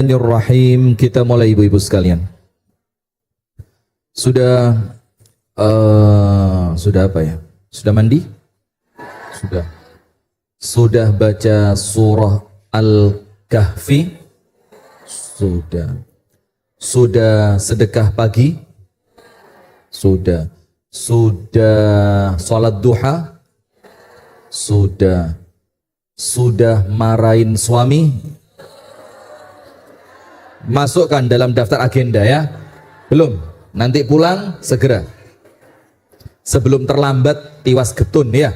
Bismillahirrahmanirrahim. Kita mulai ibu-ibu sekalian. Sudah apa ya? Sudah mandi? Sudah. Sudah baca surah Al-Kahfi? Sudah. Sudah sedekah pagi? Sudah. Sudah sholat duha? Sudah. Sudah marahin suami? Masukkan dalam daftar agenda ya. Belum? Nanti pulang segera. Sebelum terlambat tiwas getun ya.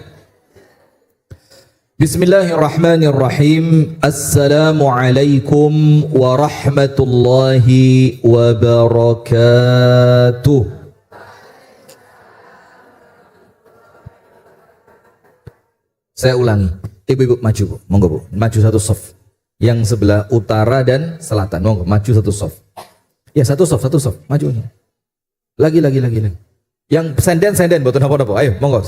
Bismillahirrahmanirrahim. Assalamualaikum warahmatullahi wabarakatuh. Saya ulangi. Ibu-ibu maju bu, monggo bu, maju satu soft. Yang sebelah utara dan selatan, monggo maju satu soft. Ya satu soft, maju. Lagi. Yang senden, buat apa-apa. Ayo, monggo.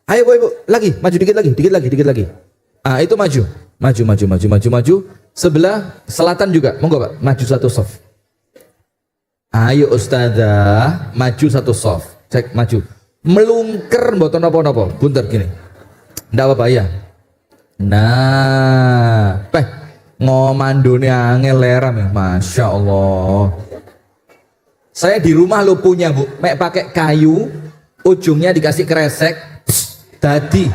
Ayo bu, lagi, maju dikit lagi. Ah itu maju. Sebelah selatan juga, monggo pak, maju satu soft. Ayo ustazah, maju satu soft. Cek maju. Melungker buat apa-apa. Bunter gini. Ndak apa-apa ya. Nah, ngomandone angel leram ya, masya Allah. Saya di rumah lo punya bu, mek pakai kayu, ujungnya dikasih kresek, tadi.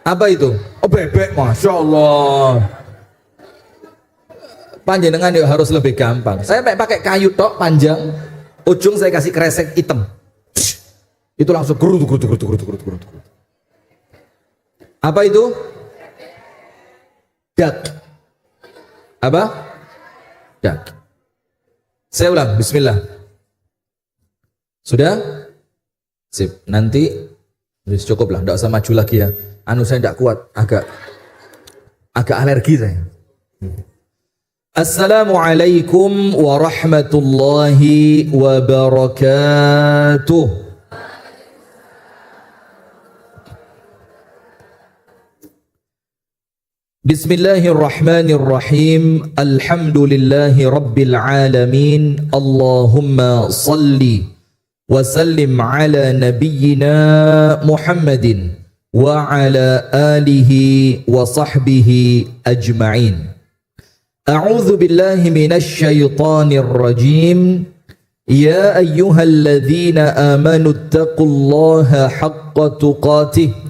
Apa itu? Oh bebek, masya Allah. Panjenengan ya harus lebih gampang. Saya mek pakai kayu tok panjang, ujung saya kasih kresek hitam. Itu langsung gerut. Apa itu? Dak. Apa? Dak. Saya ulang, bismillah. Sudah? Sip. Nanti cukup lah, enggak usah maju lagi ya. Anu saya enggak kuat, agak alergi saya. Assalamualaikum warahmatullahi wabarakatuh. Bismillahirrahmanirrahim. Alhamdulillahi rabbil alamin. Allahumma salli wa sallim ala nabiyyina Muhammadin wa ala alihi wa sahbihi ajma'in. A'udzu billahi minasy syaithanir rajim. Ya ayyuhalladzina amanu taqullaha haqqa tuqatih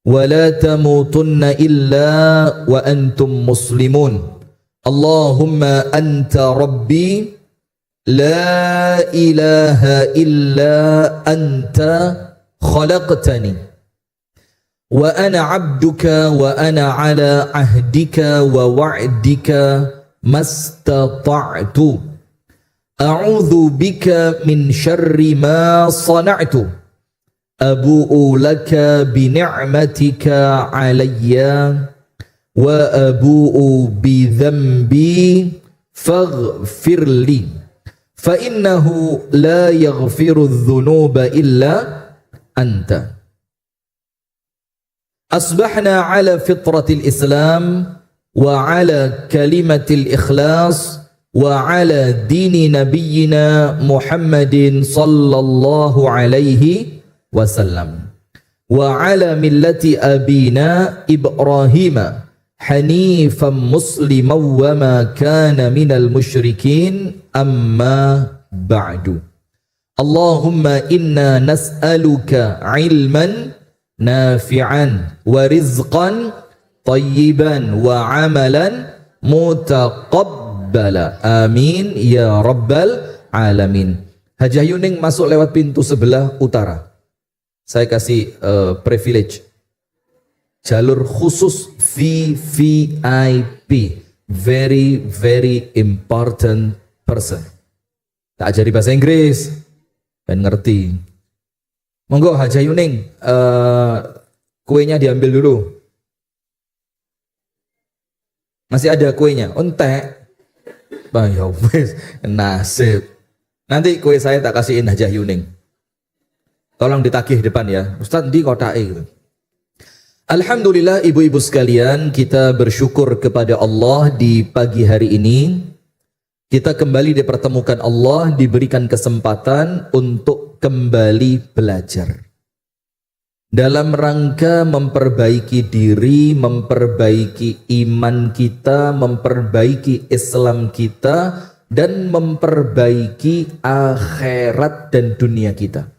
ولا تموتن إلا وأنتم مسلمون اللهم أنت ربي لا إله إلا أنت خلقتني وأنا عبدك وأنا على عهدك ووعدك ما استطعت أعوذ بك من شر ما صنعت أبوء لك بنعمتك علي وأبوء بذنبي فاغفر لي فإنه لا يغفر الذنوب إلا أنت. أصبحنا على فطرة الإسلام وعلى كلمة الإخلاص وعلى دين نبينا محمد صلى الله عليه wasallam wa ala millati abina Ibrahim hanifan musliman wa ma kana minal musyrikin amma ba'du. Allahumma inna nas'aluka ilman nafi'an wa rizqan tayyiban wa amalan mutaqabbala amin ya rabbal alamin. Haji Yuning masuk lewat pintu sebelah utara. Saya kasih privilege jalur khusus VVIP, very very important person. Tak ajari bahasa Inggris dan ngerti. Monggo Haji Yuning, kuenya diambil dulu. Masih ada kuenya, entek. Bang ya wis, nasib. Nanti kue saya tak kasihin Haji Yuning. Tolong ditagih depan ya, Ustadz di kotae gitu. Alhamdulillah ibu-ibu sekalian, kita bersyukur kepada Allah di pagi hari ini. Kita kembali dipertemukan Allah, diberikan kesempatan untuk kembali belajar. Dalam rangka memperbaiki diri, memperbaiki iman kita, memperbaiki Islam kita, dan memperbaiki akhirat dan dunia kita.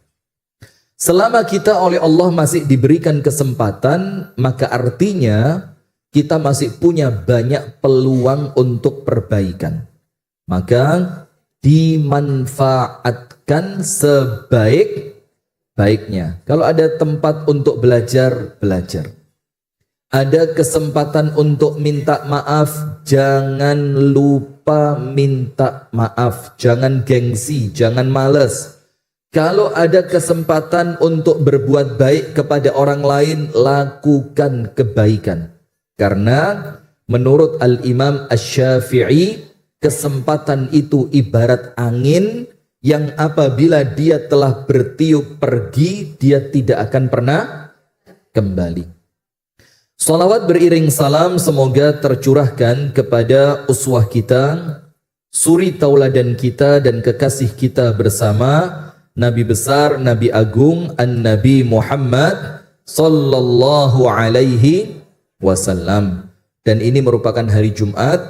Selama kita oleh Allah masih diberikan kesempatan, maka artinya kita masih punya banyak peluang untuk perbaikan. Maka dimanfaatkan sebaik-baiknya. Kalau ada tempat untuk belajar, belajar. Ada kesempatan untuk minta maaf, jangan lupa minta maaf. Jangan gengsi, jangan malas. Kalau ada kesempatan untuk berbuat baik kepada orang lain, lakukan kebaikan. Karena menurut Al-Imam Asy-Syafi'i, kesempatan itu ibarat angin yang apabila dia telah bertiup pergi, dia tidak akan pernah kembali. Salawat beriring salam semoga tercurahkan kepada uswah kita, suri tauladan kita dan kekasih kita bersama Nabi besar, Nabi agung, An-Nabi Muhammad sallallahu alaihi wasallam. Dan ini merupakan hari Jumat,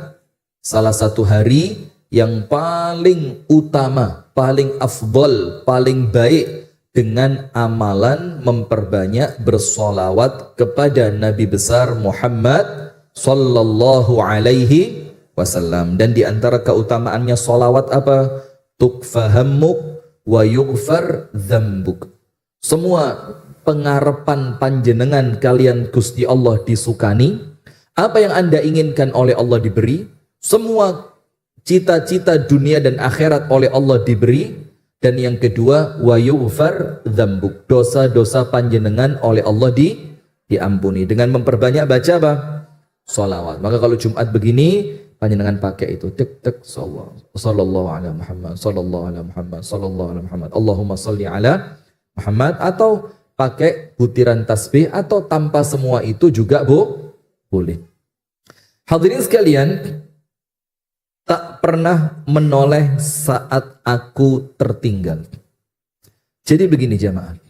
salah satu hari yang paling utama, paling afdol, paling baik dengan amalan memperbanyak bersolawat kepada Nabi besar Muhammad sallallahu alaihi wasallam. Dan di antara keutamaannya solawat apa? Tukfahammuk wa yughfar dzambuk. Semua pengarepan panjenengan kalian Gusti Allah disukani, apa yang Anda inginkan oleh Allah diberi, semua cita-cita dunia dan akhirat oleh Allah diberi, dan yang kedua wa yughfar dzambuk, dosa-dosa panjenengan oleh Allah diampuni dengan memperbanyak baca apa? Sholawat. Maka kalau Jumat begini panjenengan pakai itu tek sallallahu ala Muhammad sallallahu ala Muhammad sallallahu ala Muhammad Allahumma sholli ala Muhammad, atau pakai butiran tasbih, atau tanpa semua itu juga boleh. Hadirin sekalian, tak pernah menoleh saat aku tertinggal. Jadi begini jamaah,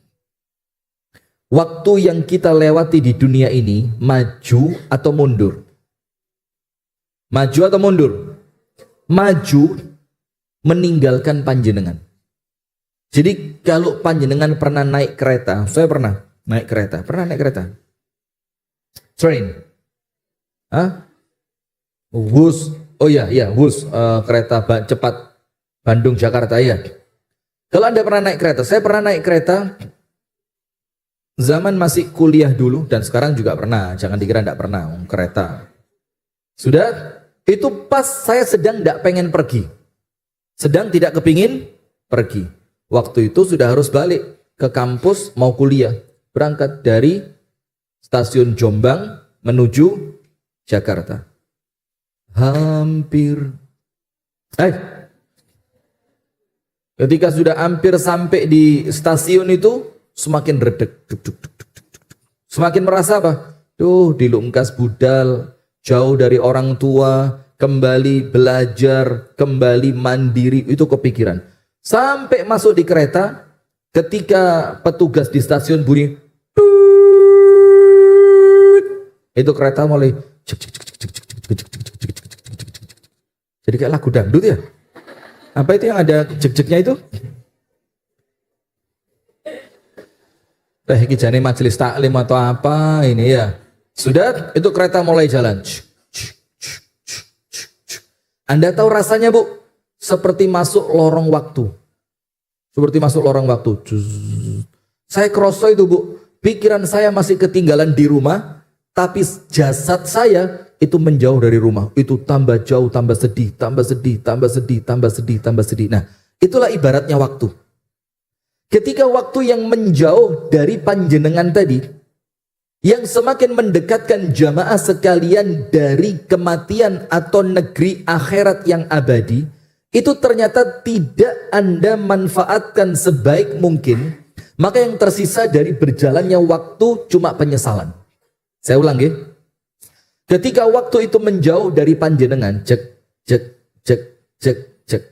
waktu yang kita lewati di dunia ini maju atau mundur? Maju atau mundur? Maju, meninggalkan panjenengan. Jadi kalau panjenengan pernah naik kereta, saya pernah naik kereta. Train. Wus. Oh ya, Wus, kereta cepat Bandung Jakarta ya. Kalau Anda pernah naik kereta, saya pernah naik kereta zaman masih kuliah dulu, dan sekarang juga pernah. Jangan dikira enggak pernah kereta. Sudah, itu pas saya sedang tidak pengen pergi. Sedang tidak kepingin pergi. Waktu itu sudah harus balik ke kampus mau kuliah. Berangkat dari stasiun Jombang menuju Jakarta. Ketika sudah hampir sampai di stasiun itu, semakin redek. Semakin merasa apa? Dilungkas budal, jauh dari orang tua, kembali belajar, kembali mandiri, itu kepikiran. Sampai masuk di kereta, ketika petugas di stasiun bunyi, itu kereta mulai jadi kayak lagu dangdut ya. Apa itu yang ada jek-jeknya itu? Ini jane majelis taklim atau apa ini ya. Sudah, itu kereta mulai jalan. Anda tahu rasanya Bu? Seperti masuk lorong waktu. Saya kroso itu Bu. Pikiran saya masih ketinggalan di rumah, tapi jasad saya itu menjauh dari rumah. Itu tambah jauh, tambah sedih. Nah, itulah ibaratnya waktu. Ketika waktu yang menjauh dari panjenengan tadi, yang semakin mendekatkan jamaah sekalian dari kematian atau negeri akhirat yang abadi, itu ternyata tidak Anda manfaatkan sebaik mungkin, maka yang tersisa dari berjalannya waktu cuma penyesalan. Saya ulang ya. Ketika waktu itu menjauh dari panjenengan, cek, cek, cek, cek, cek.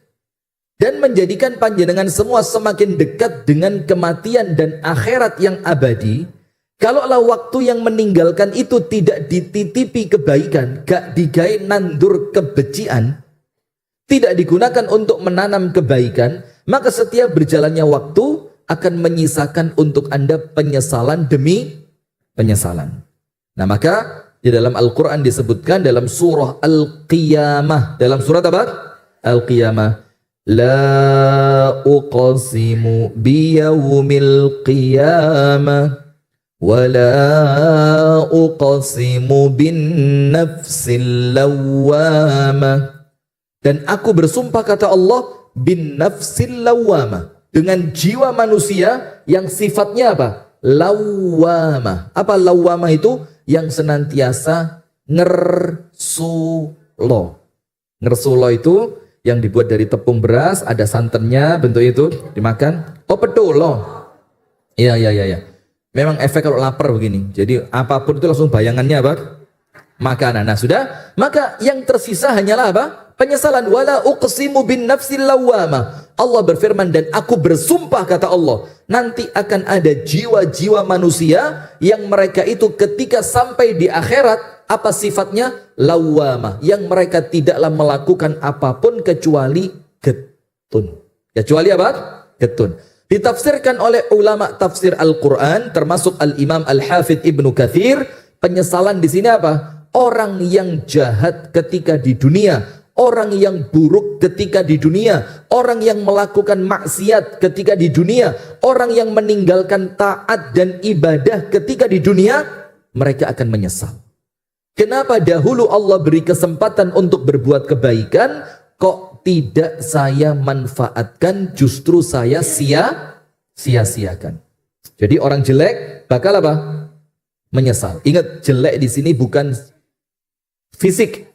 Dan menjadikan panjenengan semua semakin dekat dengan kematian dan akhirat yang abadi. Kalaulah waktu yang meninggalkan itu tidak dititipi kebaikan, gak digawe nandur kebencian, tidak digunakan untuk menanam kebaikan, maka setiap berjalannya waktu akan menyisakan untuk Anda penyesalan demi penyesalan. Nah, maka di dalam Al-Quran disebutkan dalam surah Al-Qiyamah. Dalam surat apa? Al-Qiyamah. La uqasimu biyawmil qiyamah wa la uqasimu bin nafsil lawwamah. Dan aku bersumpah, kata Allah, bin nafsil lawwamah, dengan jiwa manusia yang sifatnya apa? Lawwamah. Apa lawwamah itu? Yang senantiasa ngersulo. Ngersulo itu yang dibuat dari tepung beras, ada santannya, bentuk itu dimakan. Oh, petulo. Iya. Memang efek kalau lapar begini. Jadi apapun itu langsung bayangannya apa? Makanan. Nah, sudah. Maka yang tersisa hanyalah apa? Penyesalan. Wala uqsimu bin nafsil lawwamah. Allah berfirman, dan aku bersumpah, kata Allah, nanti akan ada jiwa-jiwa manusia yang mereka itu ketika sampai di akhirat, apa sifatnya? Lawwamah, yang mereka tidaklah melakukan apapun kecuali getun. Kecuali apa? Getun. Ditafsirkan oleh ulama tafsir Al-Quran, termasuk Al-Imam Al-Hafidh Ibnu Katsir. Penyesalan di sini apa? Orang yang jahat ketika di dunia, orang yang buruk ketika di dunia, orang yang melakukan maksiat ketika di dunia, orang yang meninggalkan taat dan ibadah ketika di dunia, mereka akan menyesal. Kenapa dahulu Allah beri kesempatan untuk berbuat kebaikan, kok tidak saya manfaatkan, justru saya sia-siakan. Jadi orang jelek bakal apa? Menyesal. Ingat, jelek di sini bukan fisik,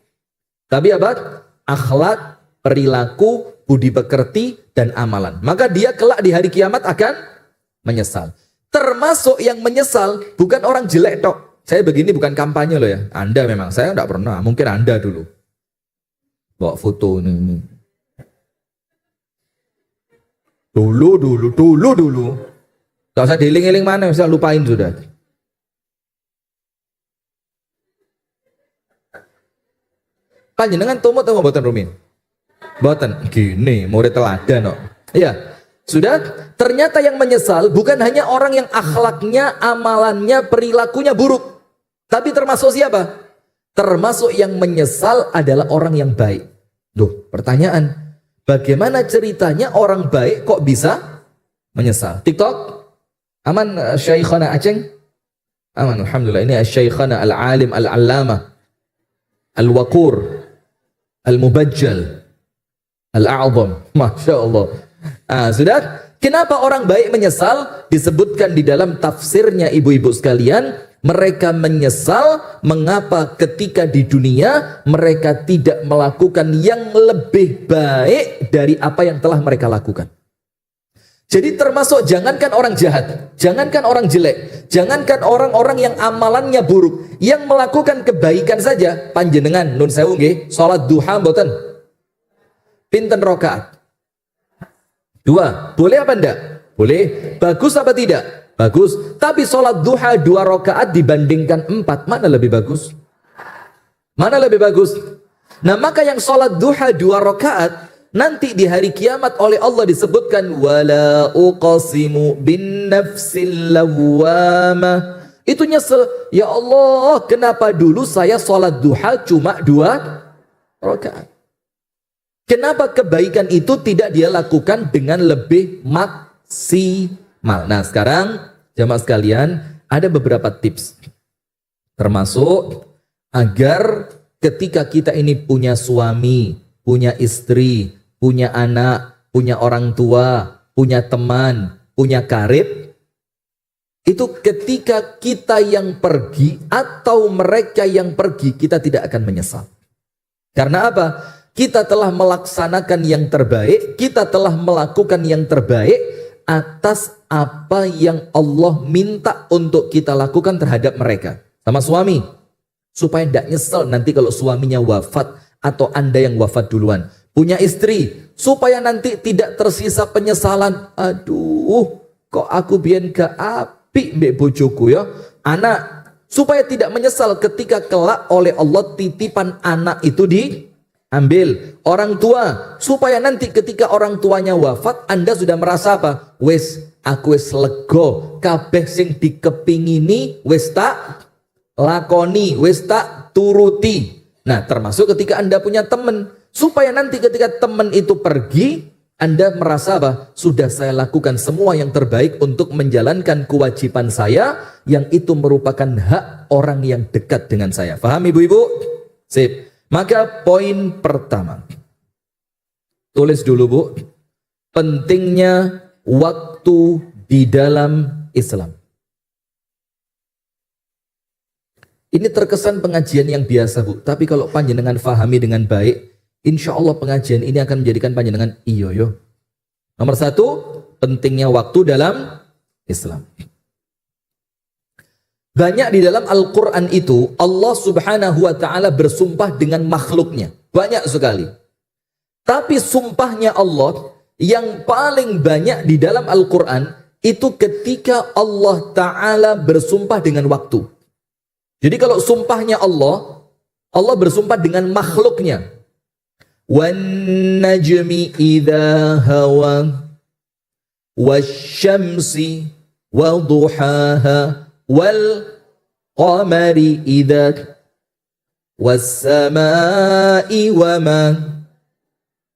tapi apa? Akhlak, perilaku, budi pekerti, dan amalan. Maka dia kelak di hari kiamat akan menyesal. Termasuk yang menyesal bukan orang jelek tok. Saya begini bukan kampanye loh ya. Anda memang, saya enggak pernah. Mungkin Anda dulu. Bawa foto ini. Dulu. Gak usah diiling-iling mana, bisa lupain sudah. Panjenengan tumut atau mboten rumin? Mboten. Gini, murid teladan kok. Iya. Sudah, ternyata yang menyesal bukan hanya orang yang akhlaknya, amalannya, perilakunya buruk. Tapi termasuk siapa? Termasuk yang menyesal adalah orang yang baik. Duh, pertanyaan. Bagaimana ceritanya orang baik kok bisa menyesal? TikTok? Aman Syaikhana Aceng? Aman, alhamdulillah. Ini Syaikhana Al-Alim Al-Allamah Al-Waqur Al-Mubajjal Al-A'zam. Masya Allah. Sudah? Kenapa orang baik menyesal? Disebutkan di dalam tafsirnya ibu-ibu sekalian. Mereka menyesal mengapa ketika di dunia mereka tidak melakukan yang lebih baik dari apa yang telah mereka lakukan. Jadi termasuk jangankan orang jahat, jangankan orang jelek, jangankan orang-orang yang amalannya buruk, yang melakukan kebaikan saja. Panjenengan nun sewu nggih, salat duha mboten? Pinten rakaat? 2. Boleh apa enggak? Boleh. Bagus apa tidak? Bagus. Tapi sholat duha 2 rakaat dibandingkan 4, mana lebih bagus? Mana lebih bagus? Nah, maka yang sholat duha 2 rakaat nanti di hari kiamat oleh Allah disebutkan wala uqasimu bin nafsil lawwamah. Itu nyesel. Ya Allah, kenapa dulu saya sholat duha cuma 2 rakaat? Kenapa kebaikan itu tidak dia lakukan dengan lebih maksimal? Nah, sekarang jamaah sekalian, ada beberapa tips. Termasuk agar ketika kita ini punya suami, punya istri, punya anak, punya orang tua, punya teman, punya karib, itu ketika kita yang pergi atau mereka yang pergi, kita tidak akan menyesal. Karena apa? Kita telah melaksanakan yang terbaik, kita telah melakukan yang terbaik atas apa yang Allah minta untuk kita lakukan terhadap mereka. sama suami. Supaya tidak nyesel nanti kalau suaminya wafat atau Anda yang wafat duluan. Punya istri, supaya nanti tidak tersisa penyesalan. Aduh, kok aku biyen gak apik mbek bojoku ya. Anak, supaya tidak menyesal ketika kelak oleh Allah titipan anak itu diambil. Orang tua, supaya nanti ketika orang tuanya wafat, Anda sudah merasa apa? Wes, aku wes lego, kabeh sing dikepingini wes tak lakoni, wes tak turuti. Nah, termasuk ketika Anda punya teman, supaya nanti ketika teman itu pergi, Anda merasa apa? Sudah saya lakukan semua yang terbaik untuk menjalankan kewajiban saya, yang itu merupakan hak orang yang dekat dengan saya. Paham ibu-ibu? Sip. Maka poin pertama, tulis dulu Bu, pentingnya waktu di dalam Islam. Ini terkesan pengajian yang biasa Bu, tapi kalau panjenengan fahami dengan baik, insya Allah pengajian ini akan menjadikan panjenengan iyo yo. Nomor satu, pentingnya waktu dalam Islam. Banyak di dalam Al-Quran itu Allah subhanahu wa ta'ala bersumpah dengan makhluknya. Banyak sekali. Tapi sumpahnya Allah yang paling banyak di dalam Al-Quran itu ketika Allah ta'ala bersumpah dengan waktu. Jadi kalau sumpahnya Allah, Allah bersumpah dengan makhluknya. Wan najmi idza hawa wasyamsi wa duhaha wal qamari idza was samai wa ma.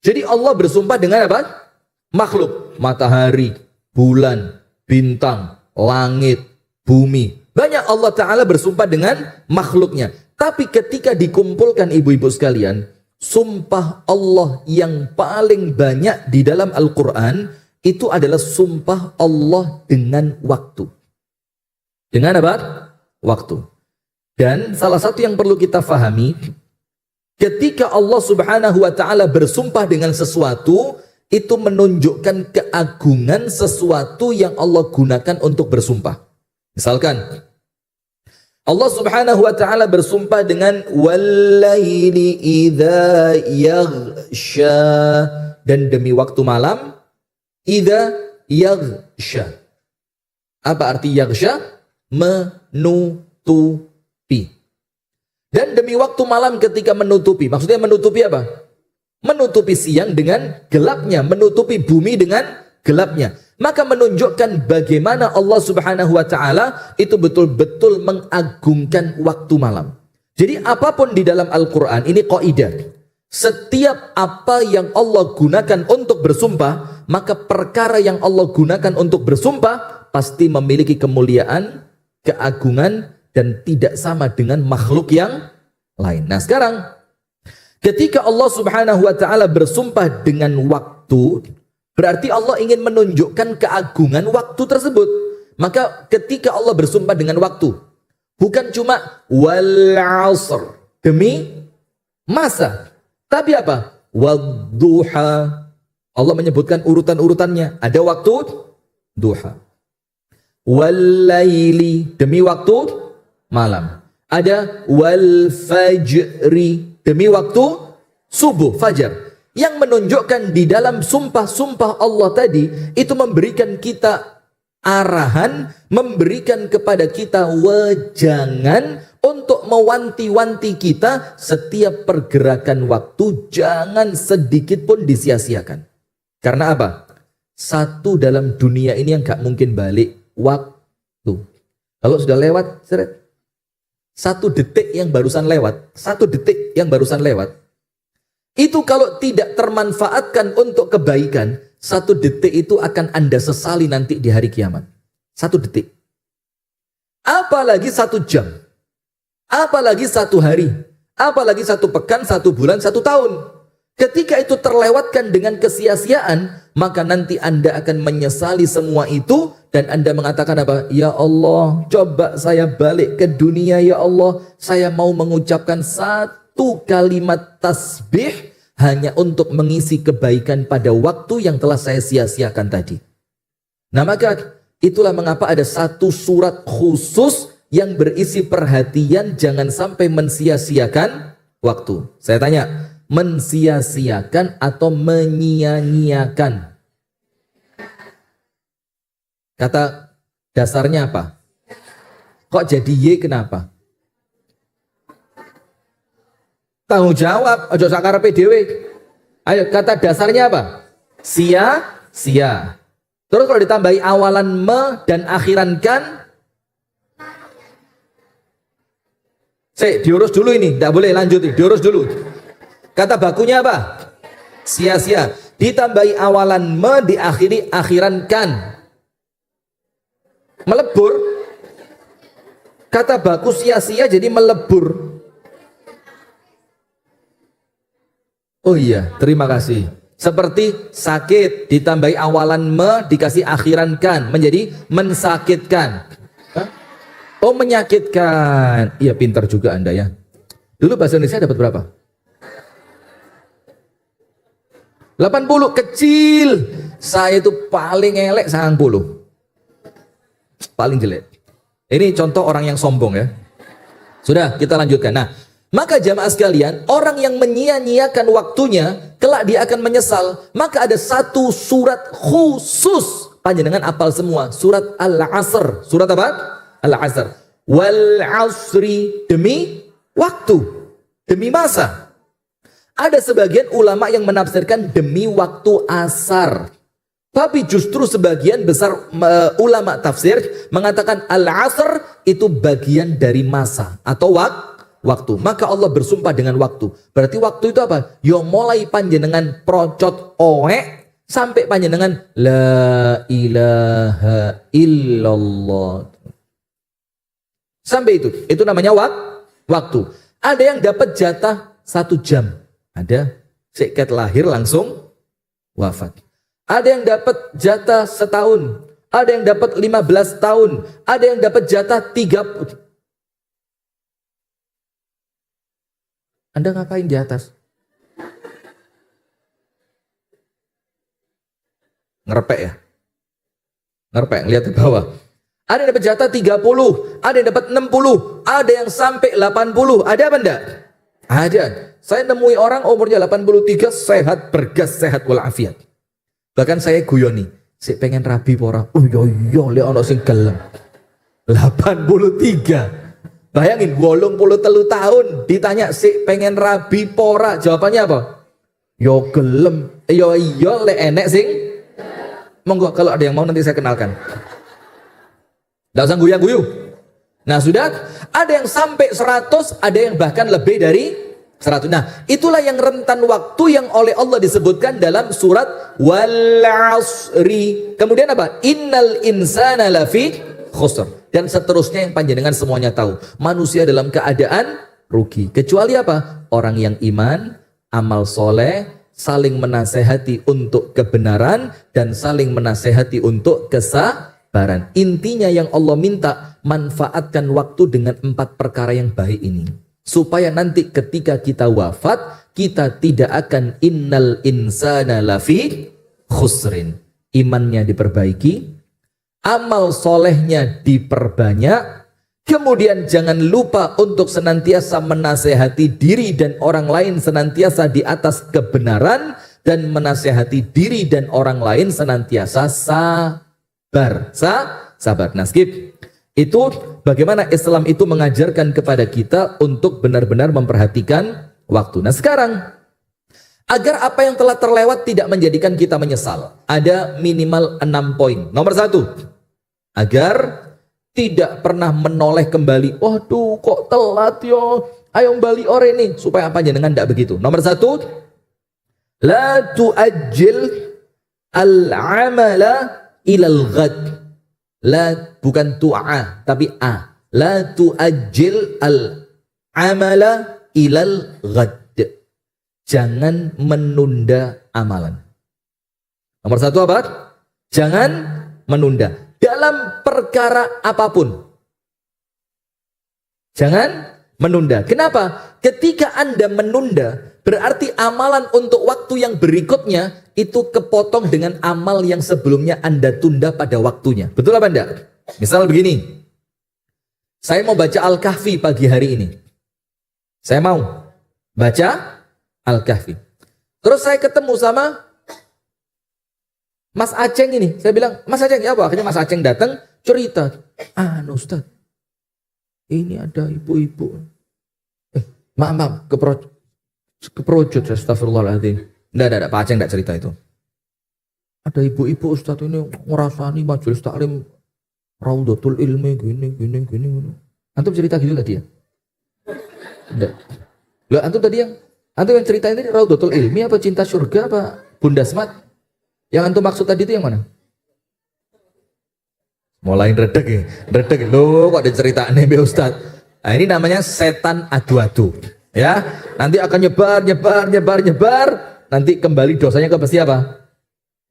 Jadi Allah bersumpah dengan apa? Makhluk, matahari, bulan, bintang, langit, bumi. Banyak Allah Ta'ala bersumpah dengan makhluknya. Tapi ketika dikumpulkan ibu-ibu sekalian, sumpah Allah yang paling banyak di dalam Al-Quran, itu adalah sumpah Allah dengan waktu. Dengan apa? Waktu. Dan salah satu yang perlu kita fahami, ketika Allah Subhanahu wa Ta'ala bersumpah dengan sesuatu, itu menunjukkan keagungan sesuatu yang Allah gunakan untuk bersumpah. Misalkan Allah Subhanahu wa ta'ala bersumpah dengan wallaili idza yaghsha, dan demi waktu malam idza yaghsha. Apa arti yaghsha? Menutupi. Dan demi waktu malam ketika menutupi, maksudnya menutupi apa? Menutupi siang dengan gelapnya, menutupi bumi dengan gelapnya. Maka menunjukkan bagaimana Allah Subhanahu wa ta'ala itu betul-betul mengagungkan waktu malam. Jadi apapun di dalam Al-Quran, ini kaidah. Setiap apa yang Allah gunakan untuk bersumpah, maka perkara yang Allah gunakan untuk bersumpah pasti memiliki kemuliaan, keagungan, dan tidak sama dengan makhluk yang lain. Nah sekarang, ketika Allah Subhanahu wa ta'ala bersumpah dengan waktu, berarti Allah ingin menunjukkan keagungan waktu tersebut. Maka ketika Allah bersumpah dengan waktu, bukan cuma wal asr, demi masa, tapi apa? Wadduha. Allah menyebutkan urutan-urutannya. Ada waktu duha. Wal laili, demi waktu malam. Ada wal fajri, demi waktu subuh, fajar. Yang menunjukkan di dalam sumpah-sumpah Allah tadi, itu memberikan kita arahan, memberikan kepada kita wejangan untuk mewanti-wanti kita setiap pergerakan waktu jangan sedikit pun disia-siakan. Karena apa? Satu dalam dunia ini yang gak mungkin balik, waktu. Kalau sudah lewat, seret. Satu detik yang barusan lewat, itu kalau tidak termanfaatkan untuk kebaikan, satu detik itu akan Anda sesali nanti di hari kiamat. Satu detik. Apalagi 1 jam. Apalagi 1 hari. Apalagi 1 pekan, 1 bulan, 1 tahun. Ketika itu terlewatkan dengan kesia-siaan, maka nanti Anda akan menyesali semua itu, dan Anda mengatakan apa? Ya Allah, coba saya balik ke dunia, ya Allah. Saya mau mengucapkan satu kalimat tasbih hanya untuk mengisi kebaikan pada waktu yang telah saya sia-siakan tadi. Nah maka itulah mengapa ada satu surat khusus yang berisi perhatian, jangan sampai mensia-siakan waktu. Saya tanya, mensia-siakan atau menyia-nyiakan? Kata dasarnya apa? Kok jadi Y kenapa? Tanggung jawab, ojo sakarepe dhewe. Ayo, kata dasarnya apa? Sia-sia. Terus kalau ditambahi awalan me dan akhiran kan, diurus dulu ini, tidak boleh lanjut, diurus dulu. Kata bakunya apa? Sia-sia. Ditambahi awalan me, diakhiri akhiran kan. Melebur. Kata baku sia-sia jadi melebur. Oh iya, terima kasih. Seperti sakit, ditambahi awalan me, dikasih akhiran kan, menjadi mensakitkan. Hah? Oh, menyakitkan. Iya, pintar juga Anda ya. Dulu bahasa Indonesia dapat berapa? 80, kecil. Saya itu paling elek 90. Paling jelek. Ini contoh orang yang sombong ya. Sudah, kita lanjutkan. Nah, maka jamaah sekalian, orang yang menyia-nyiakan waktunya, kelak dia akan menyesal. Maka ada satu surat khusus, panjenengan apal semua, surat Al-Asr. Surat apa? Al-Asr. Wal asri, demi waktu, demi masa. Ada sebagian ulama yang menafsirkan demi waktu asar. Tapi justru sebagian besar ulama tafsir mengatakan Al-Asr itu bagian dari masa atau waktu. Maka Allah bersumpah dengan waktu. Berarti waktu itu apa? Yo mulai panjenengan procot oek sampai panjenengan la ilaha illallah. Sampai itu namanya waktu. Ada yang dapat jatah 1 jam. Ada seket lahir langsung wafat. Ada yang dapat jatah setahun. Ada yang dapat 15 tahun. Ada yang dapat jatah 30. Anda ngapain di atas? Ngerepek ya? Ngerepek, lihat ke bawah. Ada yang dapat jatah 30, ada yang dapat 60, ada yang sampai 80. Ada apa enggak? Ada. Saya nemui orang umurnya 83, sehat, bergas, sehat walafiat. Bahkan saya guyoni, saya pengen rabi pora. Oh yo, lihat ono sing gelem. 83. Bayangin 83 tahun ditanya si pengen rabi pora, jawabannya apa? Yo gelem. Yo le enek sing. Monggo kalau ada yang mau nanti saya kenalkan. Nggak usah guyu-guyu. Nah sudah, ada yang sampai 100, ada yang bahkan lebih dari 100. Nah, itulah yang rentan waktu yang oleh Allah disebutkan dalam surat Wal Asri. Kemudian apa? Innal insana lafi khusr. Dan seterusnya yang panjenengan semuanya tahu. Manusia dalam keadaan rugi. Kecuali apa? Orang yang iman, amal soleh, saling menasehati untuk kebenaran, dan saling menasehati untuk kesabaran. Intinya yang Allah minta, manfaatkan waktu dengan 4 perkara yang baik ini. Supaya nanti ketika kita wafat, kita tidak akan innal insana lafi khusrin. Imannya diperbaiki, amal solehnya diperbanyak, kemudian jangan lupa untuk senantiasa menasehati diri dan orang lain senantiasa di atas kebenaran, dan menasehati diri dan orang lain senantiasa sabar. Sabar. Nah, skip. Itu bagaimana Islam itu mengajarkan kepada kita untuk benar-benar memperhatikan waktu. Nah sekarang, agar apa yang telah terlewat tidak menjadikan kita menyesal, ada minimal 6 poin. Nomor 1, agar tidak pernah menoleh kembali. Waduh kok telat yo, ayo balik ore nih. Supaya apa jenengan tidak begitu. Nomor 1, la tuajil al-amala ilal ghad. La, bukan tu'a, tapi a. La tu'ajjil al-amala ilal ghad. Jangan menunda amalan. Nomor 1 apa? Jangan menunda. Dalam perkara apapun. Jangan menunda. Kenapa? Ketika Anda menunda, berarti amalan untuk waktu yang berikutnya itu kepotong dengan amal yang sebelumnya Anda tunda pada waktunya. Betul apa enggak? Misal begini. Saya mau baca Al-Kahfi pagi hari ini. Saya mau baca Al-Kahfi. Terus saya ketemu sama Mas Aceng ini. Saya bilang, Mas Aceng, ya apa? Akhirnya Mas Aceng datang cerita. Ustaz, ini ada ibu-ibu. Maaf, keprojot, astagfirullahaladzim. Enggak, Pak Aceng enggak cerita itu. Ada ibu-ibu Ustaz ini ngerasani majelis taklim Raudhatul Ilmi gini. Antum cerita gitu tadi ya? Enggak. Loh, antum yang cerita ini Raudhatul Ilmi apa Cinta Surga apa Bunda Smart? Yang antum maksud tadi itu yang mana? Mulai redeg ya? Loh kok diceritain nih Ustaz? Nah, ini namanya setan adu-adu. Ya, nanti akan nyebar. Nanti kembali dosanya ke siapa?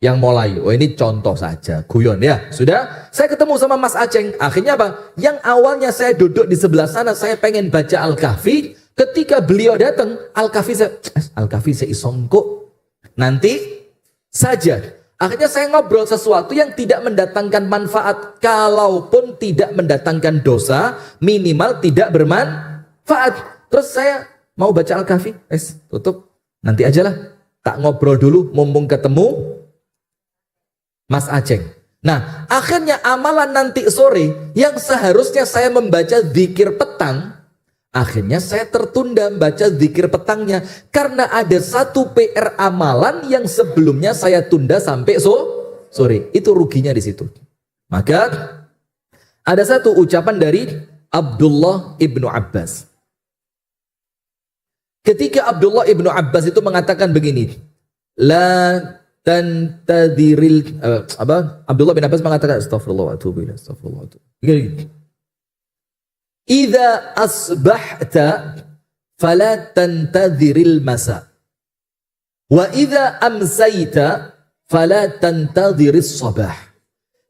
Yang mulai. Oh, ini contoh saja, guyon ya. Sudah, saya ketemu sama Mas Aceng. Akhirnya apa? Yang awalnya saya duduk di sebelah sana, saya pengen baca Al-Kahfi. Ketika beliau datang, Al-Kahfi saya isongko. Nanti saja. Akhirnya saya ngobrol sesuatu yang tidak mendatangkan manfaat. Kalaupun tidak mendatangkan dosa, minimal tidak bermanfaat. Terus saya mau baca Al-Kahfi. Tutup. Nanti ajalah. Tak ngobrol dulu, mumpung ketemu Mas Aceng. Nah, akhirnya amalan nanti sore yang seharusnya saya membaca zikir petang, akhirnya saya tertunda baca zikir petangnya karena ada satu PR amalan yang sebelumnya saya tunda sampai sore. Itu ruginya di situ. Maka ada satu ucapan dari Abdullah ibnu Abbas. Ketika Abdullah ibnu Abbas itu mengatakan begini, la tantadiril Abdullah bin Abbas mengatakan astagfirullah wa atubu ilaih, astagfirullah wa atubu ilaih. Idza asbahta fala tantadiril masa wa idza amsayta fala tantadiris sabah.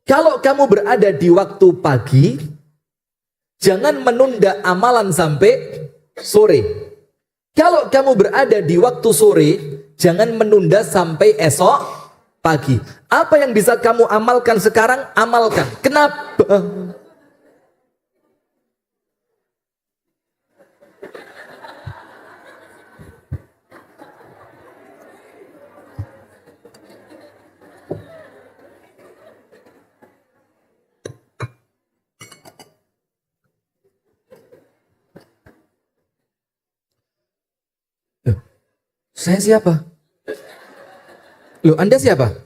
Kalau kamu berada di waktu pagi, jangan menunda amalan sampai sore. Kalau kamu berada di waktu sore, jangan menunda sampai esok pagi. Apa yang bisa kamu amalkan sekarang, amalkan. Kenapa? Saya siapa? Loh, Anda siapa?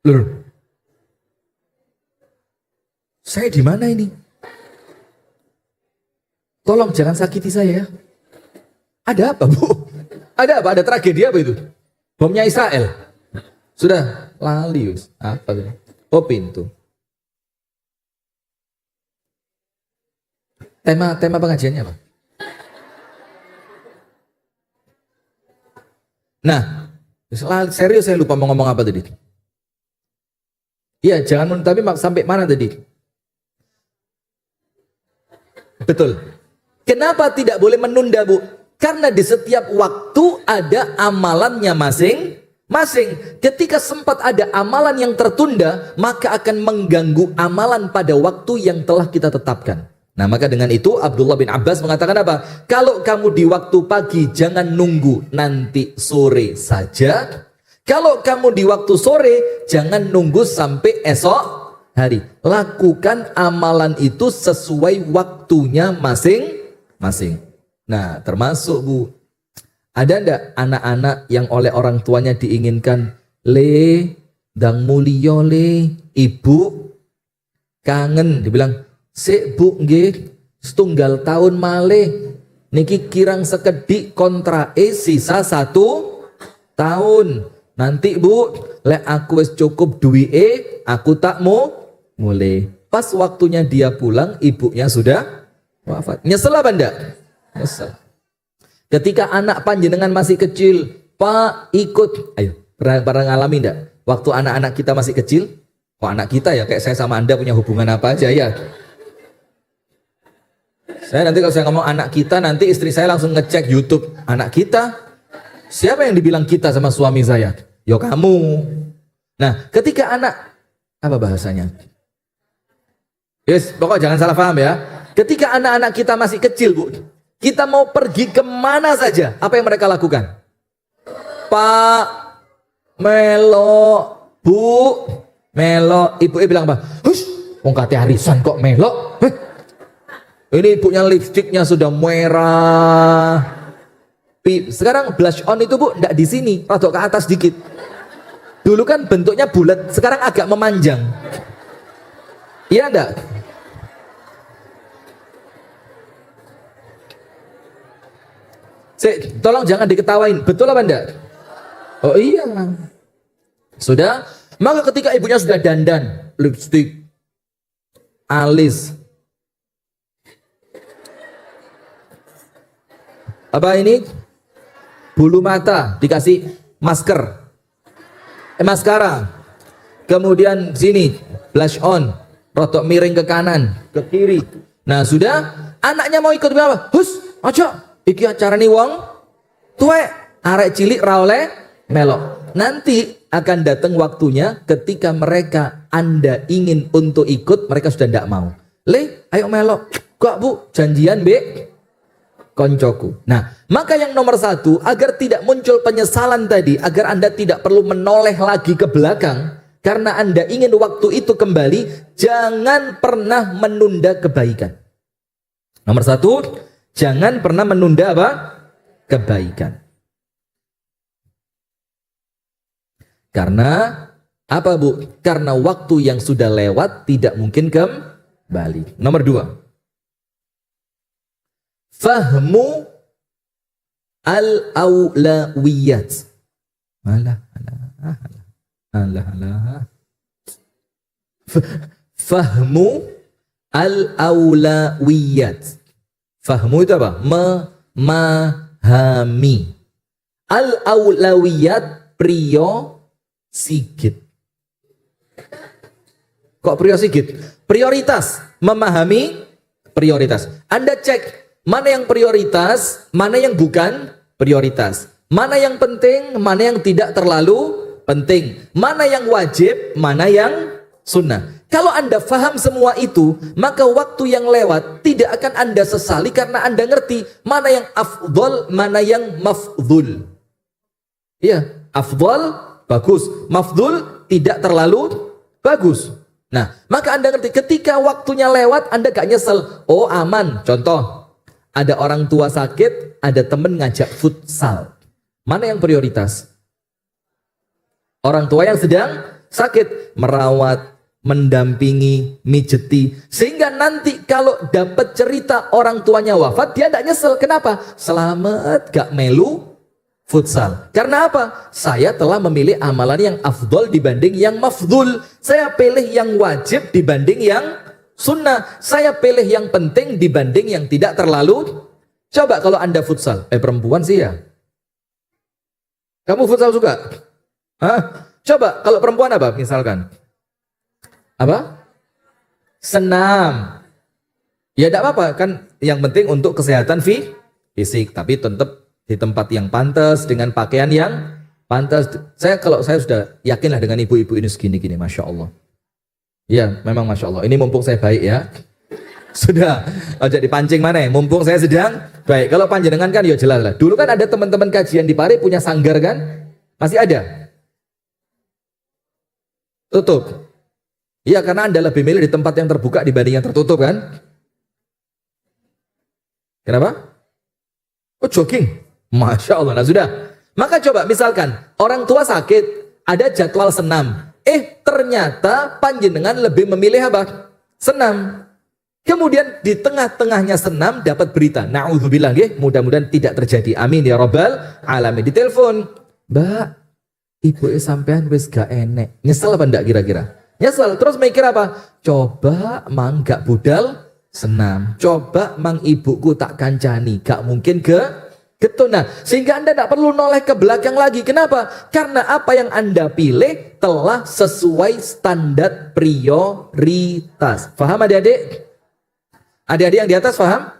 Loh, saya di mana ini? Tolong jangan sakiti saya. Ada apa, Bu? Ada apa? Ada tragedi apa itu? Bomnya Israel. Sudah lali, apa itu? Oh, pintu. Tema pengajiannya apa? Nah, serius saya lupa mau ngomong apa tadi. Iya, jangan tapi sampai mana tadi? Betul. Kenapa tidak boleh menunda, Bu? Karena di setiap waktu ada amalannya masing-masing. Ketika sempat ada amalan yang tertunda, maka akan mengganggu amalan pada waktu yang telah kita tetapkan. Nah, maka dengan itu Abdullah bin Abbas mengatakan apa? Kalau kamu di waktu pagi jangan nunggu nanti sore saja. Kalau kamu di waktu sore jangan nunggu sampai esok hari. Lakukan amalan itu sesuai waktunya masing-masing. Nah, termasuk, Bu, ada ndak anak-anak yang oleh orang tuanya diinginkan, le, dang mulio le, ibu kangen, dibilang, sik Bu nggih, setunggal tahun malih niki kirang sekedik kontrae sisa 1 tahun. Nanti Bu, lek aku wis cukup duwike, aku tak mau mulai. Pas waktunya dia pulang, ibunya sudah wafat. Nyesel apa ndak? Nyesel. Ketika anak panjenengan masih kecil, Pak ikut. Ayo, pernah ngalami ndak? Waktu anak-anak kita masih kecil, kok anak kita ya kayak saya sama Anda punya hubungan apa aja ya? Saya nanti kalau saya ngomong anak kita, nanti istri saya langsung ngecek YouTube. Anak kita? Siapa yang dibilang kita sama suami saya? Yo kamu. Nah, ketika anak, apa bahasanya? Yes, pokoknya jangan salah paham ya. Ketika anak-anak kita masih kecil, Bu, kita mau pergi kemana saja, apa yang mereka lakukan? Pak, melo, Bu, melo. Ibu bilang apa? Hush, wong kate arisan kok melo? Ini ibunya lipstiknya sudah merah. Sekarang blush on itu, Bu, enggak di sini, rada ke atas dikit. Dulu kan bentuknya bulat, sekarang agak memanjang. Iya enggak? Tolong jangan diketawain, betul apa enggak? Oh iya. Sudah? Maka ketika ibunya sudah dandan, lipstik, alis, apa ini? Bulu mata, dikasih masker, maskara. Kemudian sini, blush on, rotok miring ke kanan, ke kiri. Nah sudah, anaknya mau ikut berapa? Hus, ojo, iki acara nih wong, tuwek, arek cilik ra oleh melok. Nanti akan datang waktunya ketika mereka Anda ingin untuk ikut, mereka sudah tidak mau. Le, ayo melok. Kok Bu, janjian be koncoku. Nah, maka yang nomor satu, agar tidak muncul penyesalan tadi, agar Anda tidak perlu menoleh lagi ke belakang, karena Anda ingin waktu itu kembali, jangan pernah menunda kebaikan. Nomor satu, jangan pernah menunda apa? Kebaikan. Karena apa, Bu? Karena waktu yang sudah lewat tidak mungkin kembali. Nomor dua, fahmu al-aulawiyat. Fahmu al-aulawiyat. Fahmu itu apa? Memahami. Al-aulawiyat, prio sigit. Kok prio sigit? Prioritas. Memahami prioritas. Anda cek mana yang prioritas, mana yang bukan prioritas. Mana yang penting, mana yang tidak terlalu penting. Mana yang wajib, mana yang sunnah. Kalau Anda faham semua itu, maka waktu yang lewat tidak akan Anda sesali karena Anda ngerti mana yang afdol, mana yang mafdhul. Iya, afdol bagus, mafdhul tidak terlalu bagus. Nah, maka Anda ngerti ketika waktunya lewat Anda gak nyesel. Oh aman, contoh. Ada orang tua sakit, ada temen ngajak futsal. Mana yang prioritas? Orang tua yang sedang sakit, merawat, mendampingi, mijeti. Sehingga nanti kalau dapat cerita orang tuanya wafat, dia tidak nyesel. Kenapa? Selamat gak melu futsal. Karena apa? Saya telah memilih amalan yang afdol dibanding yang mafdul. Saya pilih yang wajib dibanding yang sunnah. Saya pilih yang penting dibanding yang tidak terlalu. Coba kalau Anda futsal, perempuan sih ya. Kamu futsal suka? Hah? Coba kalau perempuan apa misalkan? Apa? Senam. Ya tidak apa-apa kan, yang penting untuk kesehatan fisik, tapi tetap di tempat yang pantas dengan pakaian yang pantas. Kalau saya sudah yakinlah dengan ibu-ibu ini segini-gini, Masya Allah. Ya, memang Masya Allah. Ini mumpung saya baik ya. Sudah, aja dipancing mana ya? Mumpung saya sedang baik. Kalau panjenengan kan ya jelas lah. Dulu kan ada teman-teman kajian di Pare punya sanggar kan? Masih ada? Tutup. Iya, karena Anda lebih milih di tempat yang terbuka dibanding yang tertutup kan? Kenapa? Oh, jogging. Masya Allah. Nah sudah. Maka coba misalkan orang tua sakit, ada jadwal senam. Ternyata panjenengan lebih memilih apa? Senam. Kemudian di tengah-tengahnya senam dapat berita. Na'udzubillah, mudah-mudahan tidak terjadi. Amin ya rabbal alamin. Ditelepon, Mbak, ibu sampean wis gak enek. Nyesel apa enggak kira-kira? Nyesel. Terus mikir apa? Coba mang gak budal senam. Coba mang ibuku tak kancani. Gak mungkin gitu. Nah, sehingga Anda tidak perlu noleh ke belakang lagi. Kenapa? Karena apa yang Anda pilih telah sesuai standar prioritas. Faham adik-adik? Adik-adik yang di atas faham?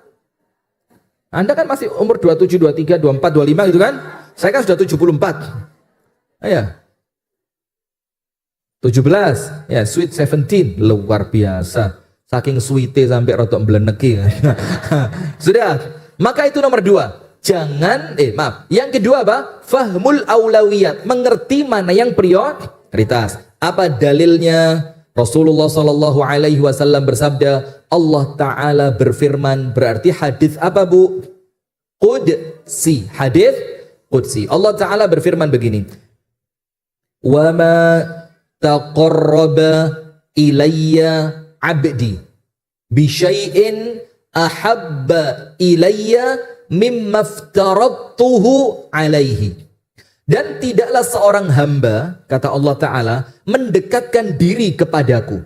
Anda kan masih umur 27, 23, 24, 25 gitu kan? Saya kan sudah 74. Ya. 17. Ya, sweet 17. Luar biasa. Saking suwite sampai rotok mbleneki. Sudah. Maka itu nomor 2. Jangan, Yang kedua apa? Fahmul aulawiyat. Mengerti mana yang prioritas. Apa dalilnya? Rasulullah Shallallahu Alaihi Wasallam bersabda, Allah Ta'ala berfirman, berarti hadis apa bu? Qudsi. Hadis Qudsi. Allah Ta'ala berfirman begini. Wa ma taqarraba ilayya abdi bisyai'in ahabba ilayya mimma aftaradtuhu alaihi. Dan tidaklah seorang hamba, kata Allah Ta'ala, mendekatkan diri kepadaku.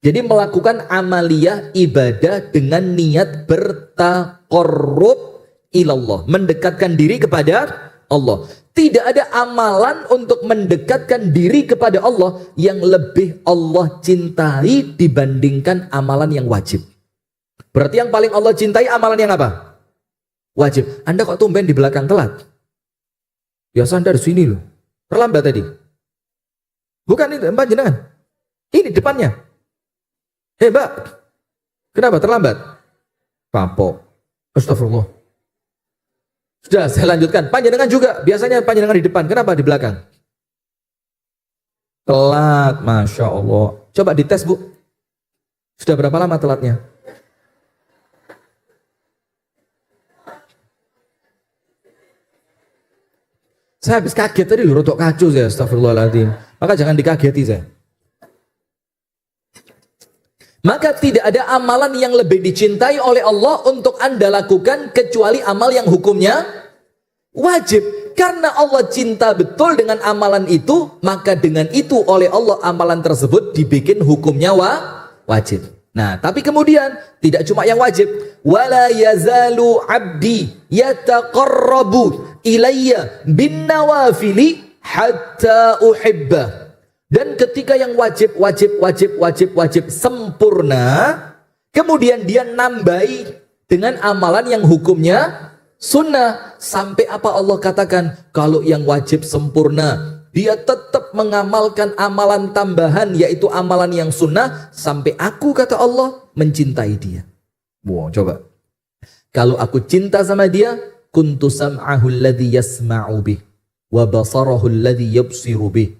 Jadi melakukan amaliyah ibadah dengan niat bertaqarrub ilallah, mendekatkan diri kepada Allah. Tidak ada amalan untuk mendekatkan diri kepada Allah yang lebih Allah cintai dibandingkan amalan yang wajib. Berarti yang paling Allah cintai amalan yang apa? Wajib. Anda kok tumben di belakang telat? Biasa Anda di sini loh. Terlambat tadi. Bukan itu, Mbak jenengan. Ini depannya. Mbak. Kenapa terlambat? Kapok. Astagfirullah. Sudah, saya lanjutkan. Panjenengan juga, biasanya panjenengan di depan. Kenapa di belakang? Telat, Masya Allah. Coba dites, Bu. Sudah berapa lama telatnya? Saya habis kaget tadi, loh, rotok kacau saya. Astagfirullahaladzim. Maka jangan dikageti saya. Maka tidak ada amalan yang lebih dicintai oleh Allah untuk Anda lakukan kecuali amal yang hukumnya wajib. Karena Allah cinta betul dengan amalan itu, maka dengan itu oleh Allah amalan tersebut dibikin hukumnya wajib. Nah, tapi kemudian tidak cuma yang wajib. Wala yazalu abdi yataqarrabu ilayya bin nawafili hatta uhibbah. Dan ketika yang wajib sempurna, kemudian dia nambahi dengan amalan yang hukumnya sunnah. Sampai apa Allah katakan? Kalau yang wajib sempurna, dia tetap mengamalkan amalan tambahan, yaitu amalan yang sunnah, sampai aku, kata Allah, mencintai dia. Wow, coba. Kalau aku cinta sama dia, kuntu sam'ahu alladhi yasma'u bih, wa basarahu alladhi yabsiru bih.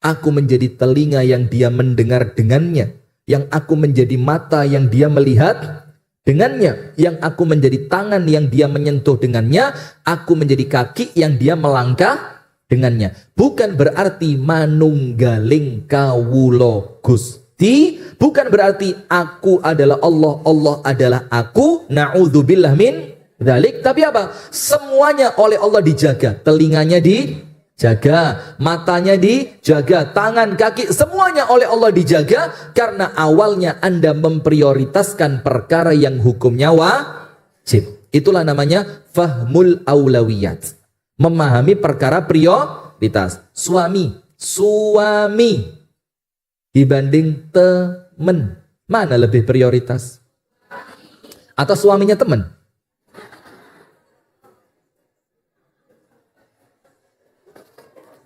Aku menjadi telinga yang dia mendengar dengannya, yang aku menjadi mata yang dia melihat dengannya, yang aku menjadi tangan yang dia menyentuh dengannya, aku menjadi kaki yang dia melangkah dengannya. Bukan berarti manunggaling kawula Gusti, bukan berarti aku adalah Allah, Allah adalah aku, na'udzubillah min dzalik. Tapi apa? Semuanya oleh Allah dijaga. Telinganya dijaga, matanya dijaga, tangan, kaki, semuanya oleh Allah dijaga, karena awalnya Anda memprioritaskan perkara yang hukumnya wajib. Itulah namanya fahmul aulawiyat. Memahami perkara prioritas. Suami dibanding teman, mana lebih prioritas? Atau suaminya teman?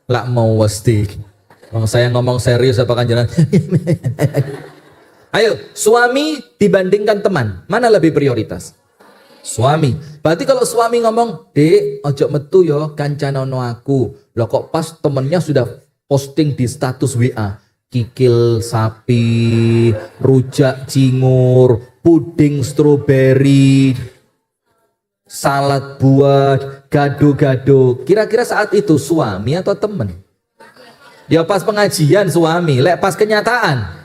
Lah mau wasti. Kalau saya ngomong serius apa kan jalan? Ayo, suami dibandingkan teman, mana lebih prioritas? Suami. Berarti kalau suami ngomong, "Dek, ojo metu yo kancanono aku." Loh kok pas temennya sudah posting di status WA, kikil sapi, rujak cingur, puding stroberi, salad buah, gado-gado. Kira-kira saat itu suami atau temen? Ya pas pengajian suami, lek pas kenyataan.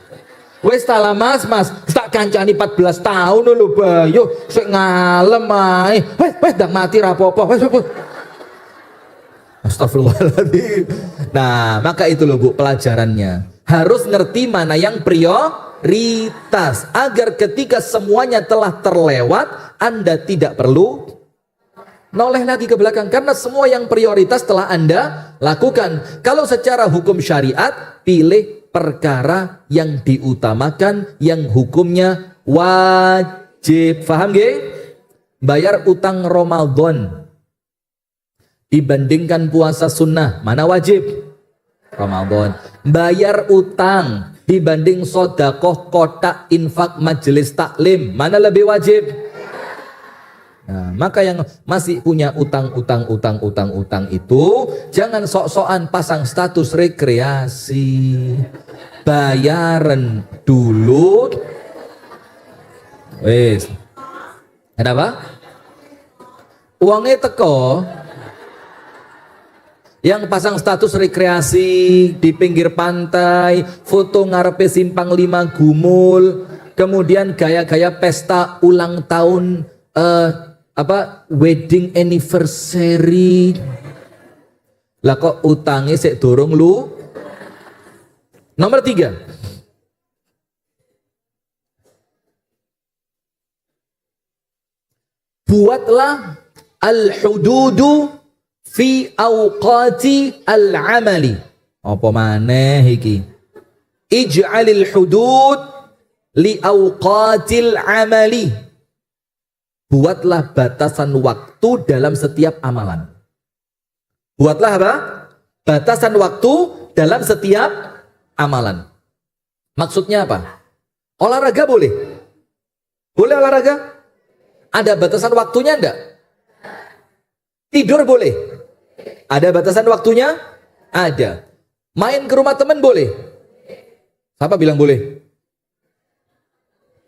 Wes tala mas, tak kancani 14 tahun lho bayo, sik ngalem ae. Wes dak mati rapopo. Wes. Astagfirullahaladzim. Nah, maka itu loh Bu pelajarannya. Harus ngerti mana yang prioritas, agar ketika semuanya telah terlewat, Anda tidak perlu noleh lagi ke belakang, karena semua yang prioritas telah Anda lakukan. Kalau secara hukum syariat, pilih perkara yang diutamakan, yang hukumnya wajib. Faham gak? Bayar utang Ramadan dibandingkan puasa sunnah, mana wajib? Ramadan. Bayar utang dibanding sodakoh kotak infak majelis taklim? Mana lebih wajib? Nah, maka yang masih punya utang itu jangan sok-sokan pasang status rekreasi. Bayaran dulu. Wes. Kenapa? Uangnya teko. Yang pasang status rekreasi di pinggir pantai, foto ngarepe simpang 5 Gumul, kemudian gaya-gaya pesta ulang tahun wedding anniversary. Lah kok utangnya sik dorong lu. Nomor 3. Buatlah al-hududu fi awqati al-amali. Apa maneh iki? Ij'alil hudud li awqatil amali. Buatlah batasan waktu dalam setiap amalan. Buatlah apa? Batasan waktu dalam setiap amalan. Maksudnya apa? Olahraga boleh? Boleh olahraga? Ada batasan waktunya enggak? Tidur boleh? Ada batasan waktunya? Ada. Main ke rumah teman boleh? Siapa bilang boleh?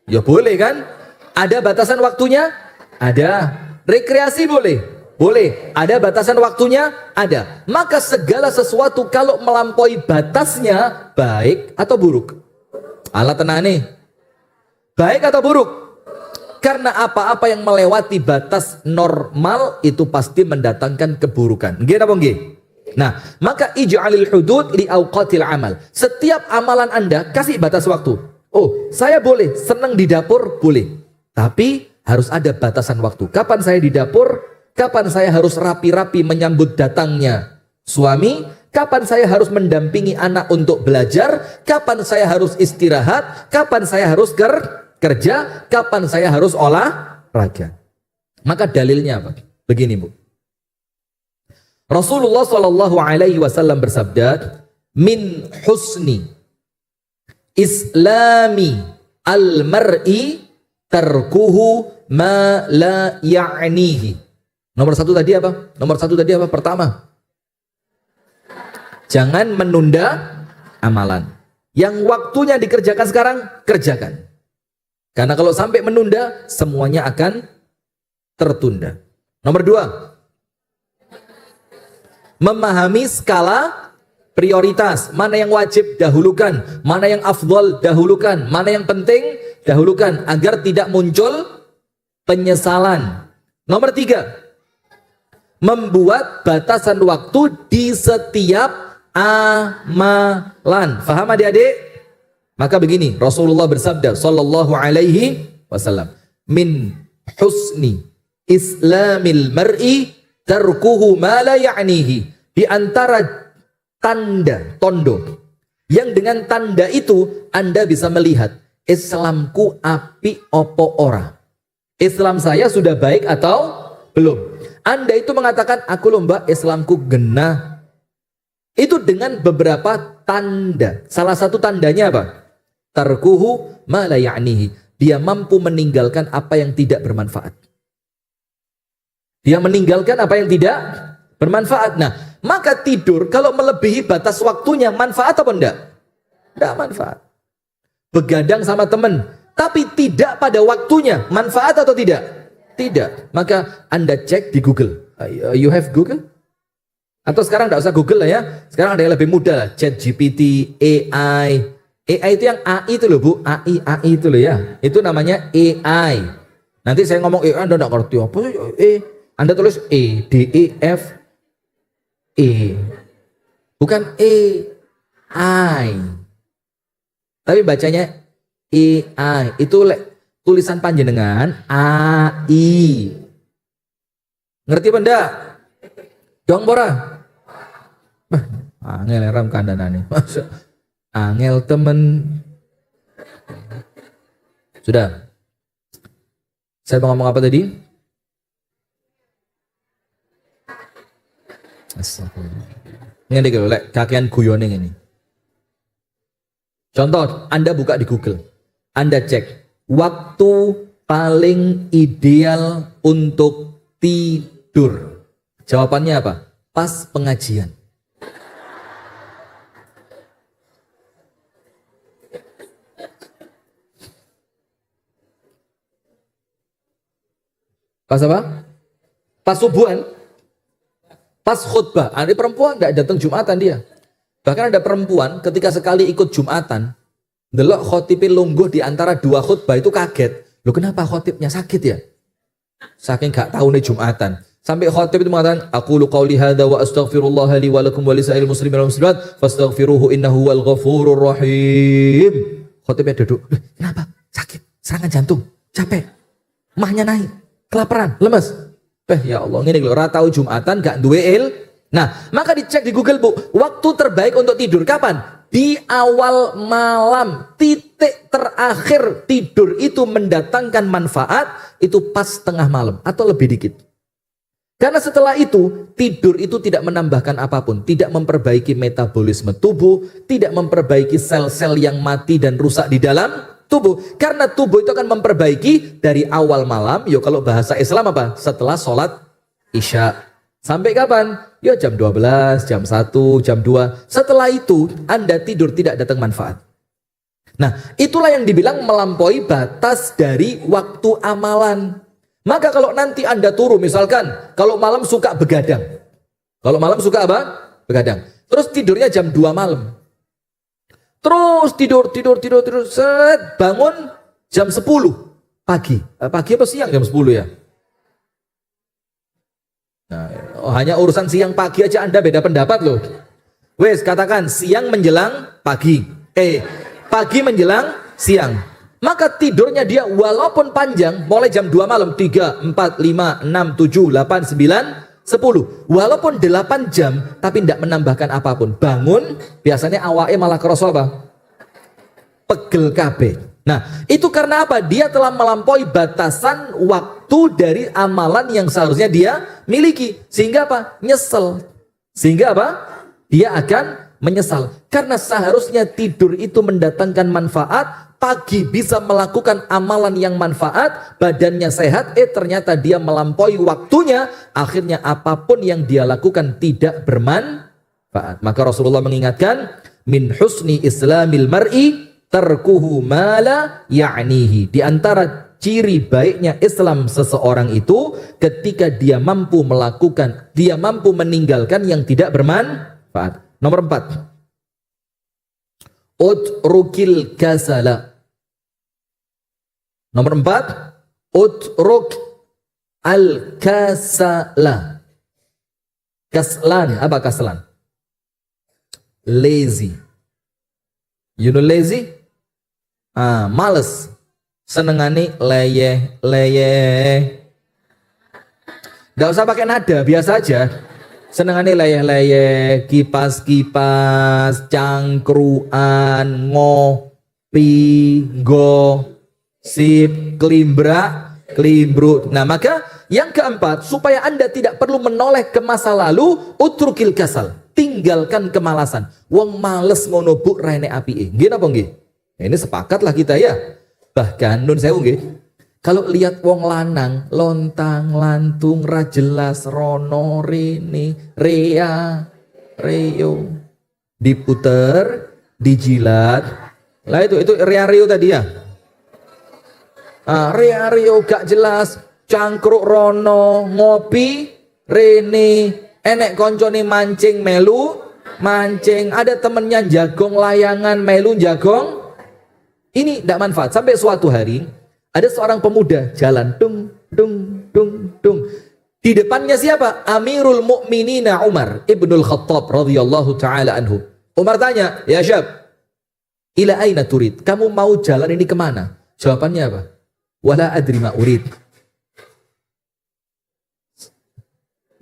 Ya boleh kan? Ada batasan waktunya? Ada. Rekreasi boleh? Boleh. Ada batasan waktunya? Ada. Maka segala sesuatu kalau melampaui batasnya, baik atau buruk? Ala tenane. Baik atau buruk? Karena apa-apa yang melewati batas normal itu pasti mendatangkan keburukan. Nggih napa nggih? Nah, maka ij'alil hudud li awqatil amal. Setiap amalan Anda kasih batas waktu. Oh, saya boleh senang di dapur, boleh. Tapi harus ada batasan waktu. Kapan saya di dapur? Kapan saya harus rapi-rapi menyambut datangnya suami? Kapan saya harus mendampingi anak untuk belajar? Kapan saya harus istirahat? Kapan saya harus kerja, kapan saya harus olahraga. Maka dalilnya apa? Begini Bu. Rasulullah Shallallahu Alaihi Wasallam bersabda, min husni islami al-mar'i tarkuhu ma la ya'nihi. Nomor 1 tadi apa? Nomor 1 tadi apa? Pertama, jangan menunda amalan. Yang waktunya dikerjakan sekarang, kerjakan. Karena kalau sampai menunda, semuanya akan tertunda. Nomor 2, memahami skala prioritas. Mana yang wajib dahulukan, mana yang afdol dahulukan, mana yang penting dahulukan, agar tidak muncul penyesalan. Nomor 3, membuat batasan waktu di setiap amalan. Faham adik-adik? Maka begini, Rasulullah bersabda sallallahu alaihi wasallam, min husni islamil mar'i tarkuhu ma la ya'nihi. Di antara tanda, tondo, yang dengan tanda itu Anda bisa melihat Islamku api opo ora. Islam saya sudah baik atau belum. Anda itu mengatakan aku lomba Islamku genah. Itu dengan beberapa tanda. Salah satu tandanya apa? Tarkuhu ma la ya'nihi. Dia mampu meninggalkan apa yang tidak bermanfaat. Dia meninggalkan apa yang tidak bermanfaat. Nah, maka tidur kalau melebihi batas waktunya manfaat apa enggak? Enggak manfaat. Begadang sama teman, tapi tidak pada waktunya, manfaat atau tidak? Tidak. Maka Anda cek di Google. You have Google? Atau sekarang enggak usah Google lah ya. Sekarang ada yang lebih mudah, ChatGPT, AI. AI itu yang AI itu loh Bu, AI itu loh ya. Itu namanya AI. Nanti saya ngomong AI Anda enggak ngerti apa sih? Anda tulis E, D, E, F, E. Bukan AI. Tapi bacanya AI. Itu tulisan panjenengan AI. Ngerti apa enggak? Dong bora. Angel ram kandanane. Angel temen. Sudah. Saya mau ngomong apa tadi? Astagfirullah. Ini kalau kakean guyoning ini. Contoh, Anda buka di Google. Anda cek waktu paling ideal untuk tidur. Jawabannya apa? Pas pengajian. Pas apa? Pas subuhan. Pas khutbah. Ada perempuan tidak datang Jumatan dia. Bahkan ada perempuan ketika sekali ikut Jumatan, delok khotibnya lungguh di antara dua khutbah itu kaget. Loh kenapa khotibnya sakit ya? Saking gak tahu nih Jumatan. Sampai khotib itu mengatakan, aqulu qawli hadza wa astaghfirullah li wa lakum wa lisairil muslimin wal muslimat fastaghfiruhu innahu wal ghafurur rahim. Khotibnya duduk. Kenapa? Sakit, serangan jantung, capek, mahnya naik, kelaparan, lemes. Ya Allah, ini lho, ora tau Jumatan gak duwe Nah, maka dicek di Google, Bu. Waktu terbaik untuk tidur kapan? Di awal malam. Titik terakhir tidur itu mendatangkan manfaat itu pas tengah malam atau lebih dikit. Karena setelah itu, tidur itu tidak menambahkan apapun, tidak memperbaiki metabolisme tubuh, tidak memperbaiki sel-sel yang mati dan rusak di dalam tubuh. Karena tubuh itu akan memperbaiki dari awal malam, yo kalau bahasa Islam apa? Setelah sholat Isya. Sampai kapan? Ya jam 12, jam 1, jam 2. Setelah itu Anda tidur tidak datang manfaat. Nah, itulah yang dibilang melampaui batas dari waktu amalan. Maka kalau nanti Anda turun, misalkan kalau malam suka begadang. Kalau malam suka apa? Begadang. Terus tidurnya jam 2 malam. Terus tidur, set, bangun jam 10 pagi. Pagi apa siang jam 10 ya? Nah, hanya urusan siang pagi aja Anda beda pendapat loh. Wes, katakan siang menjelang pagi. Pagi menjelang siang. Maka tidurnya dia walaupun panjang, mulai jam 2 malam, 3, 4, 5, 6, 7, 8, 9, 10. Walaupun 8 jam, tapi tidak menambahkan apapun. Bangun, biasanya awake malah kerasa apa? Pegel kabeh. Nah, itu karena apa? Dia telah melampaui batasan waktu dari amalan yang seharusnya dia miliki. Sehingga apa? Nyesel. Sehingga apa? Dia akan menyesal. Karena seharusnya tidur itu mendatangkan manfaat, pagi bisa melakukan amalan yang manfaat, badannya sehat, ternyata dia melampaui waktunya, akhirnya apapun yang dia lakukan tidak bermanfaat. Maka Rasulullah mengingatkan, min husni islamil mar'i tarkuhu mala ya'nihi. Di antara ciri baiknya Islam seseorang itu ketika dia mampu melakukan, dia mampu meninggalkan yang tidak bermanfaat. Nomor 4. Utrukil kasala. Nomor 4. Utruk al-kasala. Kaslan, apa kaslan? Lazy. You know lazy? Males. Senengane leyeh. Nggak usah pakai nada, biasa aja. Senengane leyeh, kipas-kipas, cangkruan, ngopi, gosip, kelimbrak. Nah, maka yang keempat, supaya Anda tidak perlu menoleh ke masa lalu, utrukil kasal. Tinggalkan kemalasan. Wong males ngono bu raine apike. Nggih napa nggih? Ini sepakatlah kita ya. Bahkan nun sewu nggih. Kalau lihat wong lanang lontang lantung ra jelas rono rene rea reo diputer dijilat. Lah itu rea reo tadi ya. Rea reo gak jelas, cangkruk rono ngopi rene enek koncone mancing melu mancing, ada temennya jagong layangan melu jagong. Ini tidak manfaat. Sampai suatu hari ada seorang pemuda jalan dung. Di depannya siapa? Amirul Mukminina Umar Ibnul Khattab radhiyallahu taala anhu. Umar tanya, "Ya syab, ila aina turid? Kamu mau jalan ini kemana?" Jawabannya apa? "Wala adri ma urid."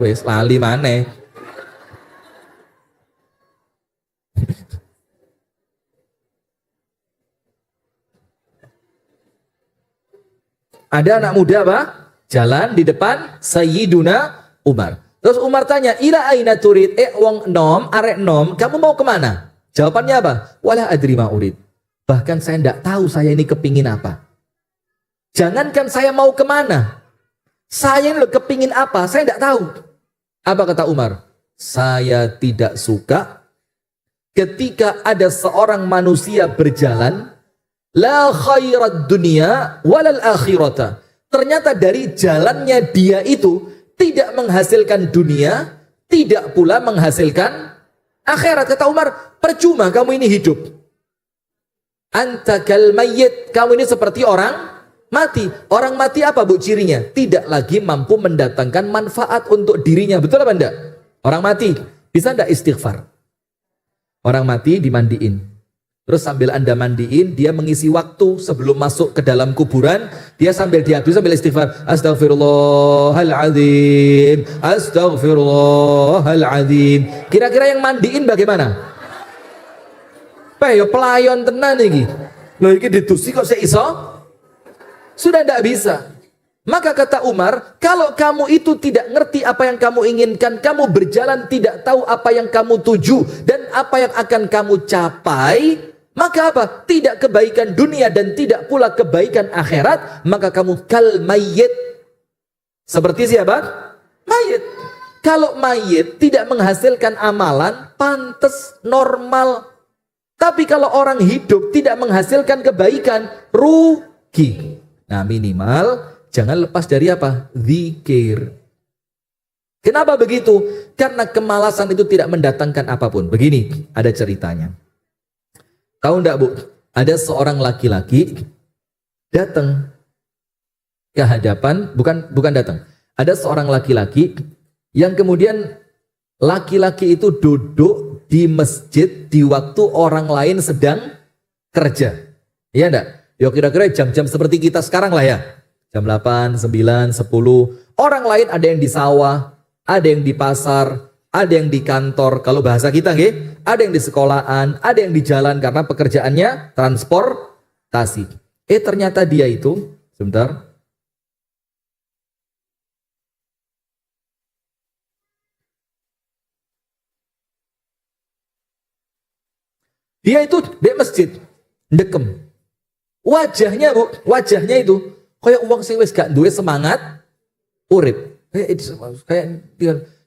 Wes lali maneh. Ada anak muda apa? Jalan di depan Sayyiduna Umar. Terus Umar tanya, "Ila aina turid?" Wong nom, arek nom, kamu mau kemana? Jawabannya apa? "Wala adri ma urid." Bahkan saya tidak tahu saya ini kepingin apa. Jangankan saya mau kemana. Saya ini kepingin apa, saya tidak tahu. Apa kata Umar? Saya tidak suka ketika ada seorang manusia berjalan, la khairat dunia walal akhirata. Ternyata dari jalannya dia itu tidak menghasilkan dunia, tidak pula menghasilkan akhirat. Kata Umar, percuma kamu ini hidup. Anta kal mayyit, kamu ini seperti orang mati. Orang mati apa bu cirinya? Tidak lagi mampu mendatangkan manfaat untuk dirinya. Betul apa enggak? Orang mati bisa enggak istighfar? Orang mati dimandiin. Terus sambil Anda mandiin, dia mengisi waktu sebelum masuk ke dalam kuburan, dia sambil sambil istighfar, Astaghfirullahaladzim, Astaghfirullahaladzim. Kira-kira yang mandiin bagaimana? Pelayon tenan iki. Loh iki ditusi kok seiso? Sudah tidak bisa. Maka kata Umar, kalau kamu itu tidak ngerti apa yang kamu inginkan, kamu berjalan tidak tahu apa yang kamu tuju dan apa yang akan kamu capai, maka apa? Tidak kebaikan dunia dan tidak pula kebaikan akhirat, maka kamu kal mayyit. Seperti siapa? Mayit. Kalau mayit tidak menghasilkan amalan, pantas, normal. Tapi kalau orang hidup tidak menghasilkan kebaikan, rugi. Nah minimal jangan lepas dari apa? Zikir. Kenapa begitu? Karena kemalasan itu tidak mendatangkan apapun. Begini, ada ceritanya. Tahu enggak bu? Ada seorang laki-laki datang ke hadapan, bukan datang. Ada seorang laki-laki yang kemudian laki-laki itu duduk di masjid di waktu orang lain sedang kerja. Iya enggak? Ya kira-kira jam-jam seperti kita sekarang lah ya. Jam 8, 9, 10. Orang lain ada yang di sawah, ada yang di pasar, ada yang di kantor. Kalau bahasa kita nggih, ada yang di sekolahan, ada yang di jalan karena pekerjaannya transportasi. Ternyata dia itu, sebentar. Dia itu di masjid, ndekem. Wajahnya bu, wajahnya itu kayak uang sing wis gak duwe semangat urip. Kayak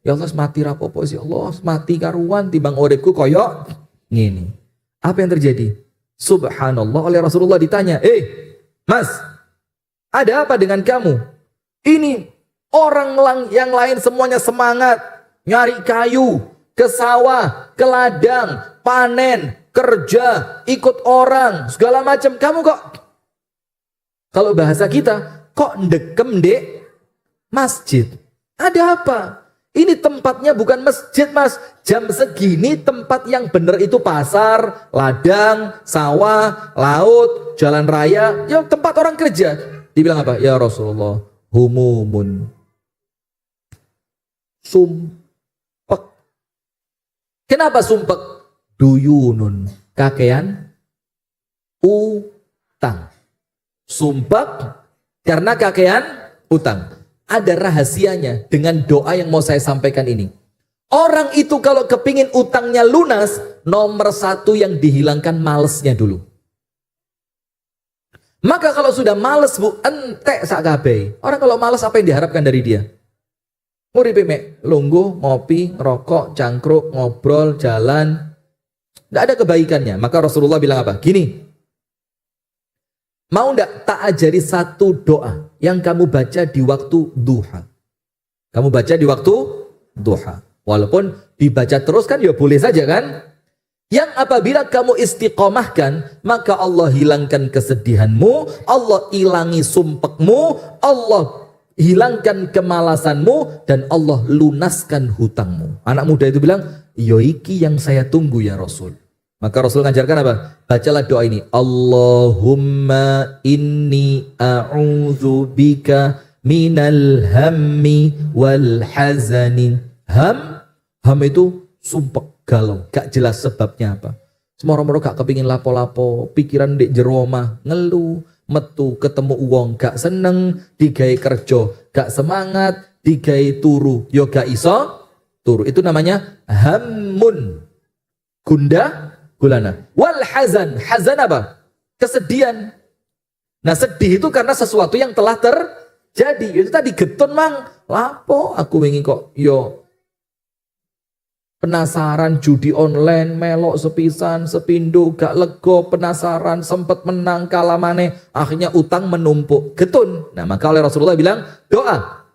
ya Allah mati rapopo sih Allah mati karuan timbang uripku koyok ngene. Apa yang terjadi? Subhanallah, oleh Rasulullah ditanya, mas, ada apa dengan kamu? Ini orang yang lain semuanya semangat nyari kayu, ke sawah, ke ladang, panen, kerja, ikut orang, segala macam. Kamu kok, kalau bahasa kita, kok ndekem dek masjid? Ada apa? Ini tempatnya bukan masjid mas. Jam segini tempat yang benar itu pasar, ladang, sawah, laut, jalan raya. Ya tempat orang kerja. Dibilang apa? Ya Rasulullah, humumun, sumpek. Kenapa sumpek? Duyunun, kakean, utang. Sumpek karena kakean, utang. Ada rahasianya dengan doa yang mau saya sampaikan ini. Orang itu kalau kepingin utangnya lunas, nomor satu yang dihilangkan malesnya dulu. Maka kalau sudah males bu, entek sakabe. Orang kalau males apa yang diharapkan dari dia? Nguripe mek, lungguh, ngopi, ngerokok, cangkruk, ngobrol, jalan. Tidak ada kebaikannya. Maka Rasulullah bilang apa? Gini, mau ndak tak ajari satu doa yang kamu baca di waktu duha. Kamu baca di waktu duha. Walaupun dibaca terus kan ya boleh saja kan. Yang apabila kamu istiqomahkan, maka Allah hilangkan kesedihanmu, Allah hilangi sumpekmu, Allah hilangkan kemalasanmu, dan Allah lunaskan hutangmu. Anak muda itu bilang, yoiki yang saya tunggu ya Rasul. Maka Rasul mengajarkan apa? Bacalah doa ini. Allahumma inni a'udzu bika minal hammi wal hazani. Ham itu sumpek, galau, gak jelas sebabnya apa. Semoro-moro gak kepingin lapo-lapo, pikiran di jero omah, ngeluh, metu ketemu uang gak seneng, digawe kerja gak semangat, digawe turu yo gak iso turu. Itu namanya hammun, gunda gulana. Wal hazan, hazan apa? kesedihan. Nah sedih itu karena sesuatu yang telah terjadi. Itu tadi getun mang, lapo aku wingi kok yo penasaran judi online, melok sepisan, sepindo, gak lego, penasaran, sempet menang, kalah maneh, akhirnya utang menumpuk, getun. Nah maka oleh Rasulullah bilang, doa,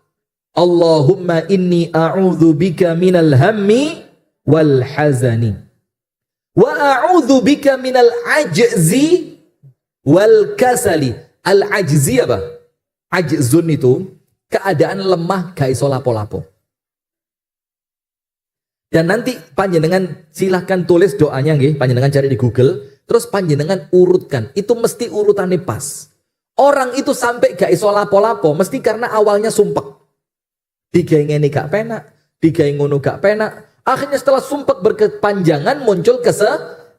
Allahumma inni a'udzu bika minal hammi wal hazani wa a'udzu bika minal ajzi wal kasali. Al ajzi apa? Ajzun itu keadaan lemah gak iso lapo-lapo. Dan nanti panjenengan silahkan tulis doanya nggih, panjenengan cari di Google, terus panjenengan urutkan. Itu mesti urutannya pas. Orang itu sampai gak iso lapo-lapo mesti karena awalnya sumpek. Digawe ngene gak penak, digawe ngono gak penak. Akhirnya setelah sumpek berkepanjangan muncul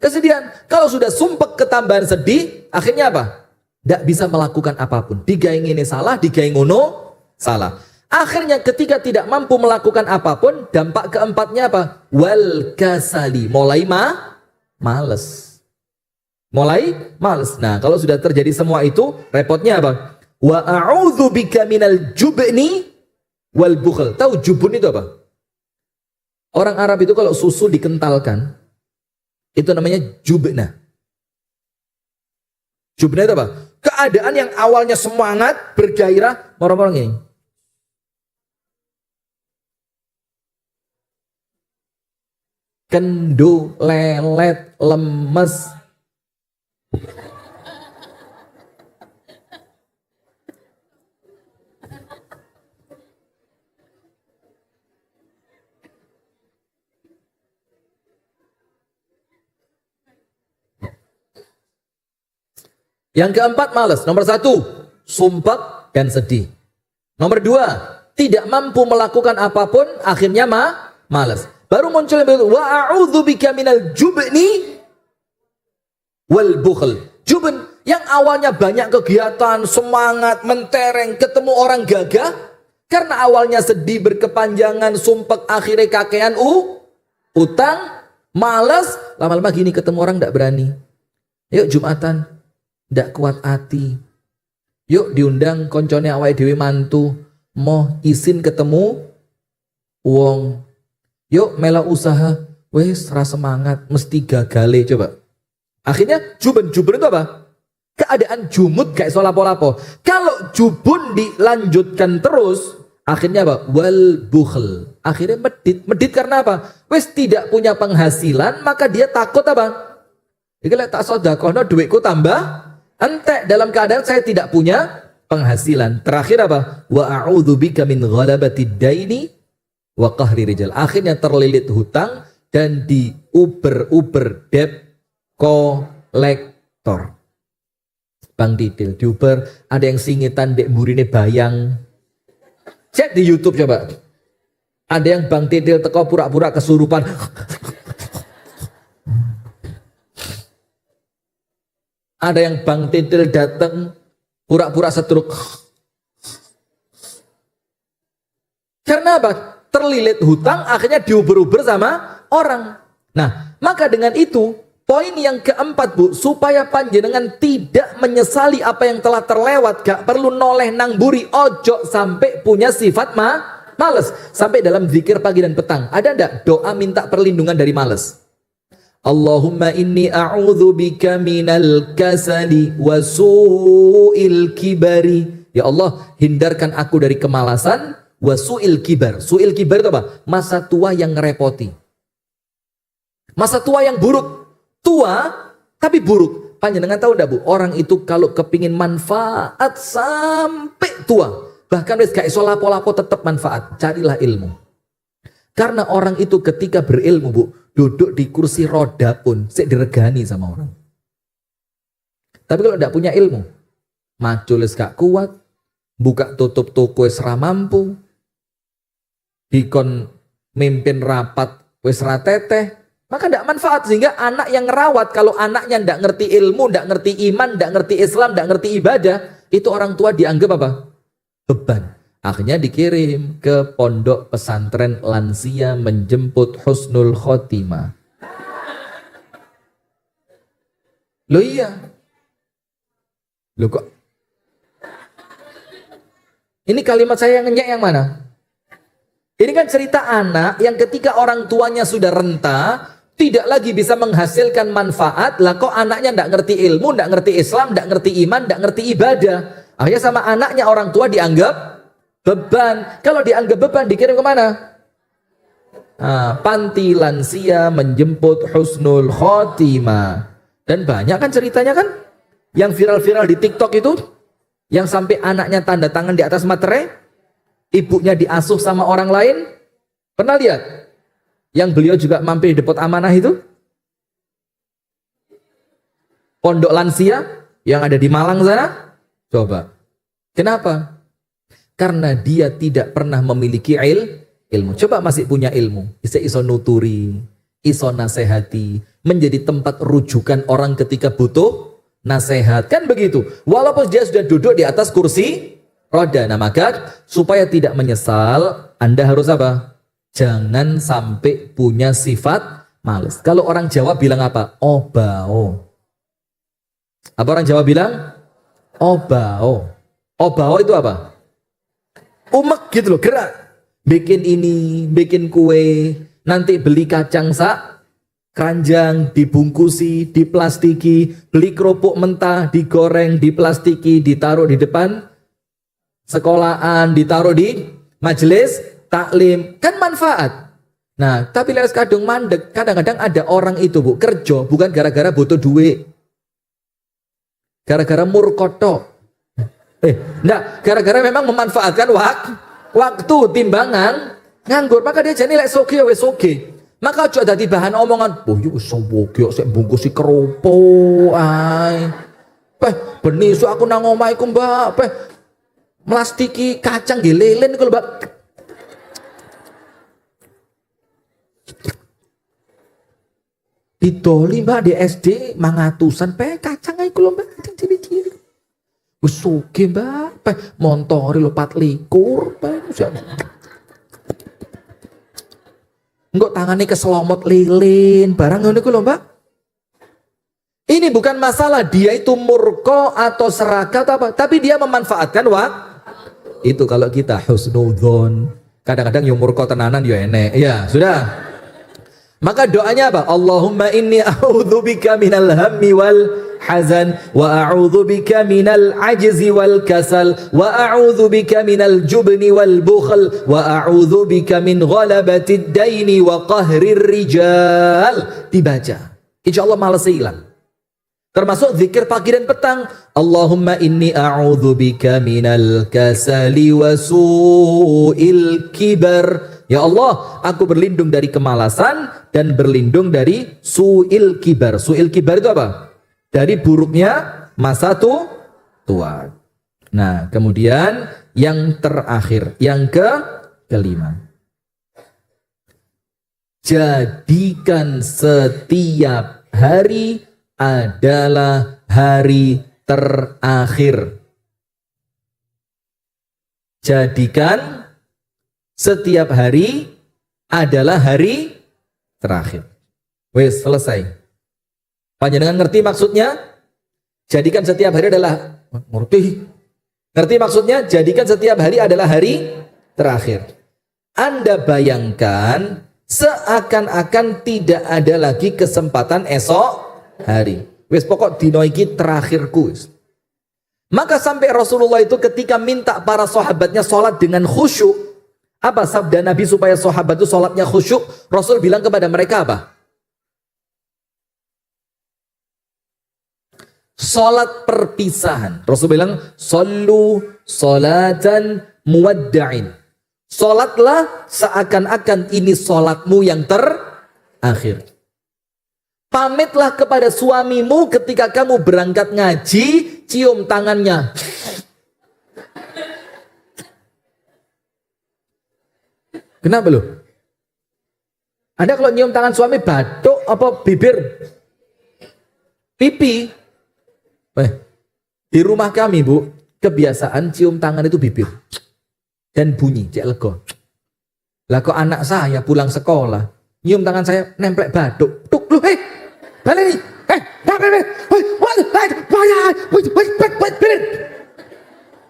kesedihan. Kalau sudah sumpek ketambahan sedih, akhirnya apa? Tidak bisa melakukan apapun. Digawe ngene salah, digawe ngono salah. Akhirnya ketika tidak mampu melakukan apapun, dampak keempatnya apa? Wal kasali. Mulai males. Mulai males. Nah, kalau sudah terjadi semua itu, repotnya apa? Wa a'udzu bika minal jubni wal bukhl. Tahu jubun itu apa? Orang Arab itu kalau susu dikentalkan, itu namanya jubna. Jubna itu apa? Keadaan yang awalnya semangat, bergairah, orang-orang ini. Kendu, lelet, lemes. Yang keempat malas. Nomor satu, sumpah dan sedih. Nomor dua, tidak mampu melakukan apapun, akhirnya malas. Baru muncul yang berikut, wa a'udzu bika minal jubni wal bukhl. Jubn yang awalnya banyak kegiatan, semangat, mentereng, ketemu orang gagah, karena awalnya sedih berkepanjangan, sumpek, akhirnya kakean utang, malas, lama-lama gini ketemu orang tidak berani. Yuk Jumatan, tidak kuat hati. Yuk diundang koncone awake dhewe mantu, mau izin ketemu wong. Yuk mela usaha, wes rasa semangat, mesti gagale coba. Akhirnya jubun itu apa? Keadaan jumud gak iso lapo-lapo. Kalau jubun dilanjutkan terus, akhirnya apa? Wal bukhl. Akhirnya medit karena apa? Wes tidak punya penghasilan, maka dia takut apa? Iki lek tak sedekahno duitku tambah entek, dalam keadaan saya tidak punya penghasilan. Terakhir apa? Wa a'udzu bika min ghalabatid daini wa qahri rijal. Akhirnya terlilit hutang dan diuber debt kolektor. Bang Didil diuber, ada yang singitan dek mburine bayang. Cek di YouTube coba. Ada yang Bang Didil teko pura-pura kesurupan. Ada yang Bang Didil datang pura-pura stroke. Karena apa? Terlilit hutang, akhirnya diuber-uber sama orang. Nah, maka dengan itu, poin yang keempat Bu, supaya panjenengan tidak menyesali apa yang telah terlewat, gak perlu noleh nang buri, ojo sampai punya sifat males. Sampai dalam zikir pagi dan petang, ada ndak doa minta perlindungan dari males? Allahumma inni a'udzu bika minal kasali wa su'il kibari. Ya Allah, hindarkan aku dari kemalasan, wa su'il kibar. Su'il kibar itu apa? Masa tua yang ngerepoti. Masa tua yang buruk. Tua tapi buruk. Panjenengan tahu enggak Bu, orang itu kalau kepingin manfaat sampai tua, bahkan wis gak iso lapo-lapo tetap manfaat, carilah ilmu. Karena orang itu ketika berilmu Bu, duduk di kursi roda pun sik diregani sama orang. Tapi kalau enggak punya ilmu, macul wis gak kuat, buka tutup toko wis ra mampu, dikon mimpin rapat wis ra teteh, maka tidak manfaat. Sehingga anak yang ngerawat, kalau anaknya tidak ngerti ilmu, tidak ngerti iman, tidak ngerti Islam, tidak ngerti ibadah, itu orang tua dianggap apa? Beban. Akhirnya dikirim ke pondok pesantren lansia menjemput husnul khotimah. Loh iya, Loh kok? Ini kalimat saya yang ngenyek yang mana? Ini kan cerita anak yang ketika orang tuanya sudah renta, tidak lagi bisa menghasilkan manfaat, lah kok anaknya nggak ngerti ilmu, nggak ngerti Islam, nggak ngerti iman, nggak ngerti ibadah. Akhirnya sama anaknya orang tua dianggap beban. Kalau dianggap beban dikirim kemana? Panti lansia menjemput husnul khotimah. Dan banyak kan ceritanya kan yang viral-viral di TikTok itu, yang sampai anaknya tanda tangan di atas materai, ibunya diasuh sama orang lain. Pernah lihat? Yang beliau juga mampir di depot amanah itu, pondok lansia yang ada di Malang sana. Coba, kenapa? Karena dia tidak pernah memiliki ilmu. Coba masih punya ilmu, bisa iso nuturi, iso nasehati, menjadi tempat rujukan orang ketika butuh nasihat, kan begitu. Walaupun dia sudah duduk di atas kursi roda. Nah maka supaya tidak menyesal, Anda harus apa? Jangan sampai punya sifat malas. Kalau orang Jawa bilang apa? Obao. Apa orang Jawa bilang? Obao. Obao itu apa? Umek gitu loh, gerak. Bikin ini, bikin kue, nanti beli kacang sak keranjang, dibungkusi, diplastiki, beli kerupuk mentah, digoreng, diplastiki, ditaruh di depan sekolahan, ditaruh di majelis taklim, kan manfaat. Nah, tapi les kadung mandek, kadang-kadang ada orang itu bu, kerja bukan gara-gara butuh duit, gara-gara murkoto. Enggak, gara-gara memang memanfaatkan waktu timbangan nganggur, maka dia jadi lek soge wes soge. Maka aja dadi bahan omongan, "Oh, yo soge sik bungkusi kerupuk ae. Peh ben esuk aku nang omahku, Mbak. Peh mlastiki kacang nggih lelen iku lho, Mbak." Didoli Mbak di SD mangatusan peh kacang ae iku lho, Mbak. Ciri-ciri. Wis soge Mbak, peh montori lho 24, peh enggak tangannya keselomot lilin, barang ngono iku lho Mbak. Ini bukan masalah dia itu murko atau serakah atau apa, tapi dia memanfaatkan itu. Kalau kita husnudzon, kadang-kadang yang murko tenanan ya enek. Ya, sudah. Maka doanya apa? Allahumma inni a'udzubika minal hammi wal hazan wa a'udzubika minal ajzi wal kasal wa a'udzubika minal jubni wal bukhl wa a'udzubika min ghalabatid daini wa qahrir rijal. Dibaca, insyaallah malas hilang. Termasuk zikir pagi dan petang. Allahumma inni a'udzubika minal kasali wa su'il kibar. Ya Allah, aku berlindung dari kemalasan dan berlindung dari su'il kibar. Su'il kibar itu apa? Dari buruknya masa tua. Nah, kemudian yang terakhir, yang kelima. Jadikan setiap hari adalah hari terakhir. Jadikan setiap hari adalah hari terakhir. Wes, selesai. Panjenengan ngerti maksudnya? Jadikan setiap hari adalah ngerti maksudnya? Jadikan setiap hari adalah hari terakhir. Anda bayangkan seakan-akan tidak ada lagi kesempatan esok hari. Wes pokok dino iki terakhirku. Wes. Maka sampai Rasulullah itu ketika minta para sahabatnya sholat dengan khusyuk. Apa sabda Nabi supaya sahabat itu sholatnya khusyuk? Rasul bilang kepada mereka apa? Sholat perpisahan. Rasul bilang, "Shollu sholatan muwadda'in." Sholatlah seakan-akan ini sholatmu yang terakhir. Pamitlah kepada suamimu ketika kamu berangkat ngaji, cium tangannya. Kenapa loh? Anda kalau nyium tangan suami batuk apa bibir? Pipi. Di rumah kami Bu, kebiasaan cium tangan itu bibir. Dan bunyi, cek lego. Lah kok anak saya pulang sekolah, nyium tangan saya nemplek batuk. Tuk lu baleni.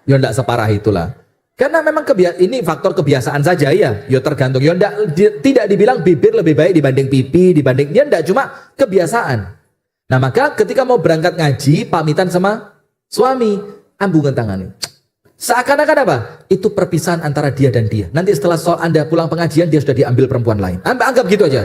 Ya ndak separah itulah. Karena memang ini faktor kebiasaan saja ya. Ya tergantung. Ya tidak dibilang bibir lebih baik dibanding pipi, dibanding dia ndak, cuma kebiasaan. Nah, maka ketika mau berangkat ngaji, pamitan sama suami, ambungan tangannya. Seakan-akan apa? Itu perpisahan antara dia dan dia. Nanti setelah Anda pulang pengajian, dia sudah diambil perempuan lain. Anggap gitu aja.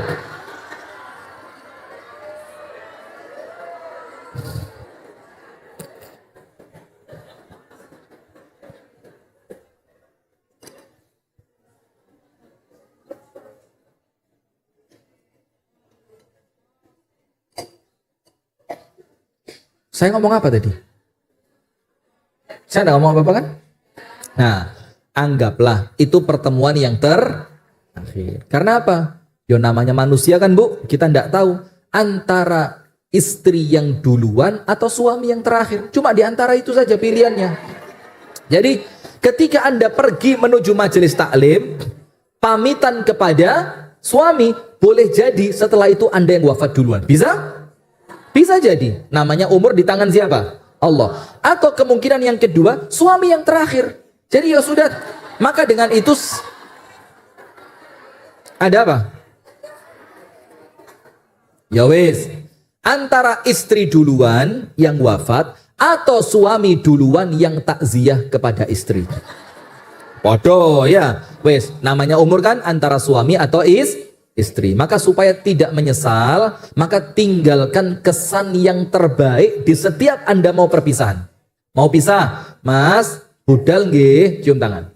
Saya ngomong apa tadi? Saya nggak ngomong apa-apa kan? Nah, anggaplah itu pertemuan yang terakhir. Karena apa? Ya namanya manusia kan Bu, kita nggak tahu antara istri yang duluan atau suami yang terakhir. Cuma di antara itu saja pilihannya. Jadi ketika Anda pergi menuju majelis taklim, pamitan kepada suami, boleh jadi setelah itu Anda yang wafat duluan. Bisa? Bisa jadi. Namanya umur di tangan siapa? Allah. Atau kemungkinan yang kedua, suami yang terakhir. Jadi ya sudah. Maka dengan itu ada apa? Ya wis. Antara istri duluan yang wafat atau suami duluan yang takziah kepada istri. Podo ya. Wis, namanya umur kan antara suami atau istri. Maka supaya tidak menyesal, maka tinggalkan kesan yang terbaik di setiap Anda mau perpisahan. Mau pisah, Mas, budal nggih, cium tangan.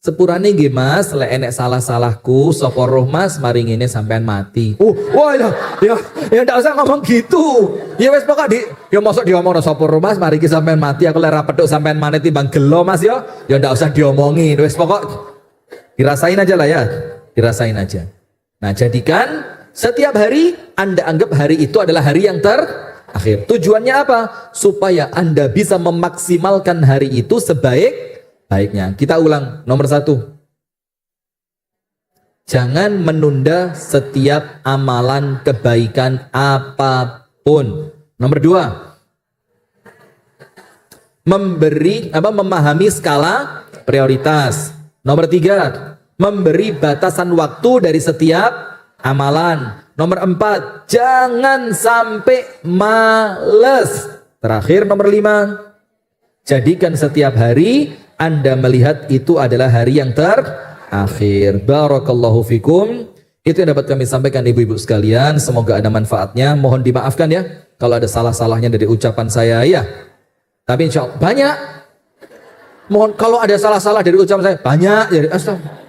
Sepurane nggih Mas, lek enek salah-salahku, sapa roh Mas maring ngene sampean mati. Wah ya ndak usah ngomong gitu. Ya wis pokok ya mosok diomongno sapa roh Mas maring sampean mati, aku lek ra petuk sampean maneh timbang gelo Mas ya. Ya ndak usah diomongin. Wis pokok dirasain aja lah ya. Dirasain aja. Nah, jadikan setiap hari Anda anggap hari itu adalah hari yang terakhir. Tujuannya apa? Supaya Anda bisa memaksimalkan hari itu sebaik-baiknya. Kita ulang, nomor 1. Jangan menunda setiap amalan kebaikan apapun. Nomor 2. Memahami skala prioritas. Nomor 3. Memberi batasan waktu dari setiap amalan. Nomor 4, jangan sampai males. Terakhir nomor 5, jadikan setiap hari Anda melihat itu adalah hari yang terakhir. Barakallahu fikum. Itu yang dapat kami sampaikan ibu-ibu sekalian. Semoga ada manfaatnya. Mohon dimaafkan ya kalau ada salah-salahnya dari ucapan saya ya. Tapi insya Allah banyak. Mohon kalau ada salah-salah dari ucapan saya banyak. Jadi astagfirullah.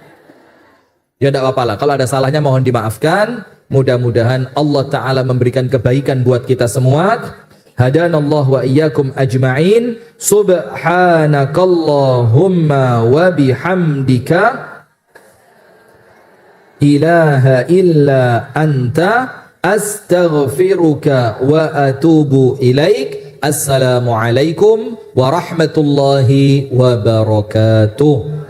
Ya tidak apa-apa lah, kalau ada salahnya mohon dimaafkan. Mudah-mudahan Allah Ta'ala memberikan kebaikan buat kita semua. Hadanallah wa iyyakum ajma'in. Subhanakallahumma wa bihamdika ilaha illa anta astaghfiruka wa atubu ilaik. Assalamualaikum warahmatullahi wabarakatuh.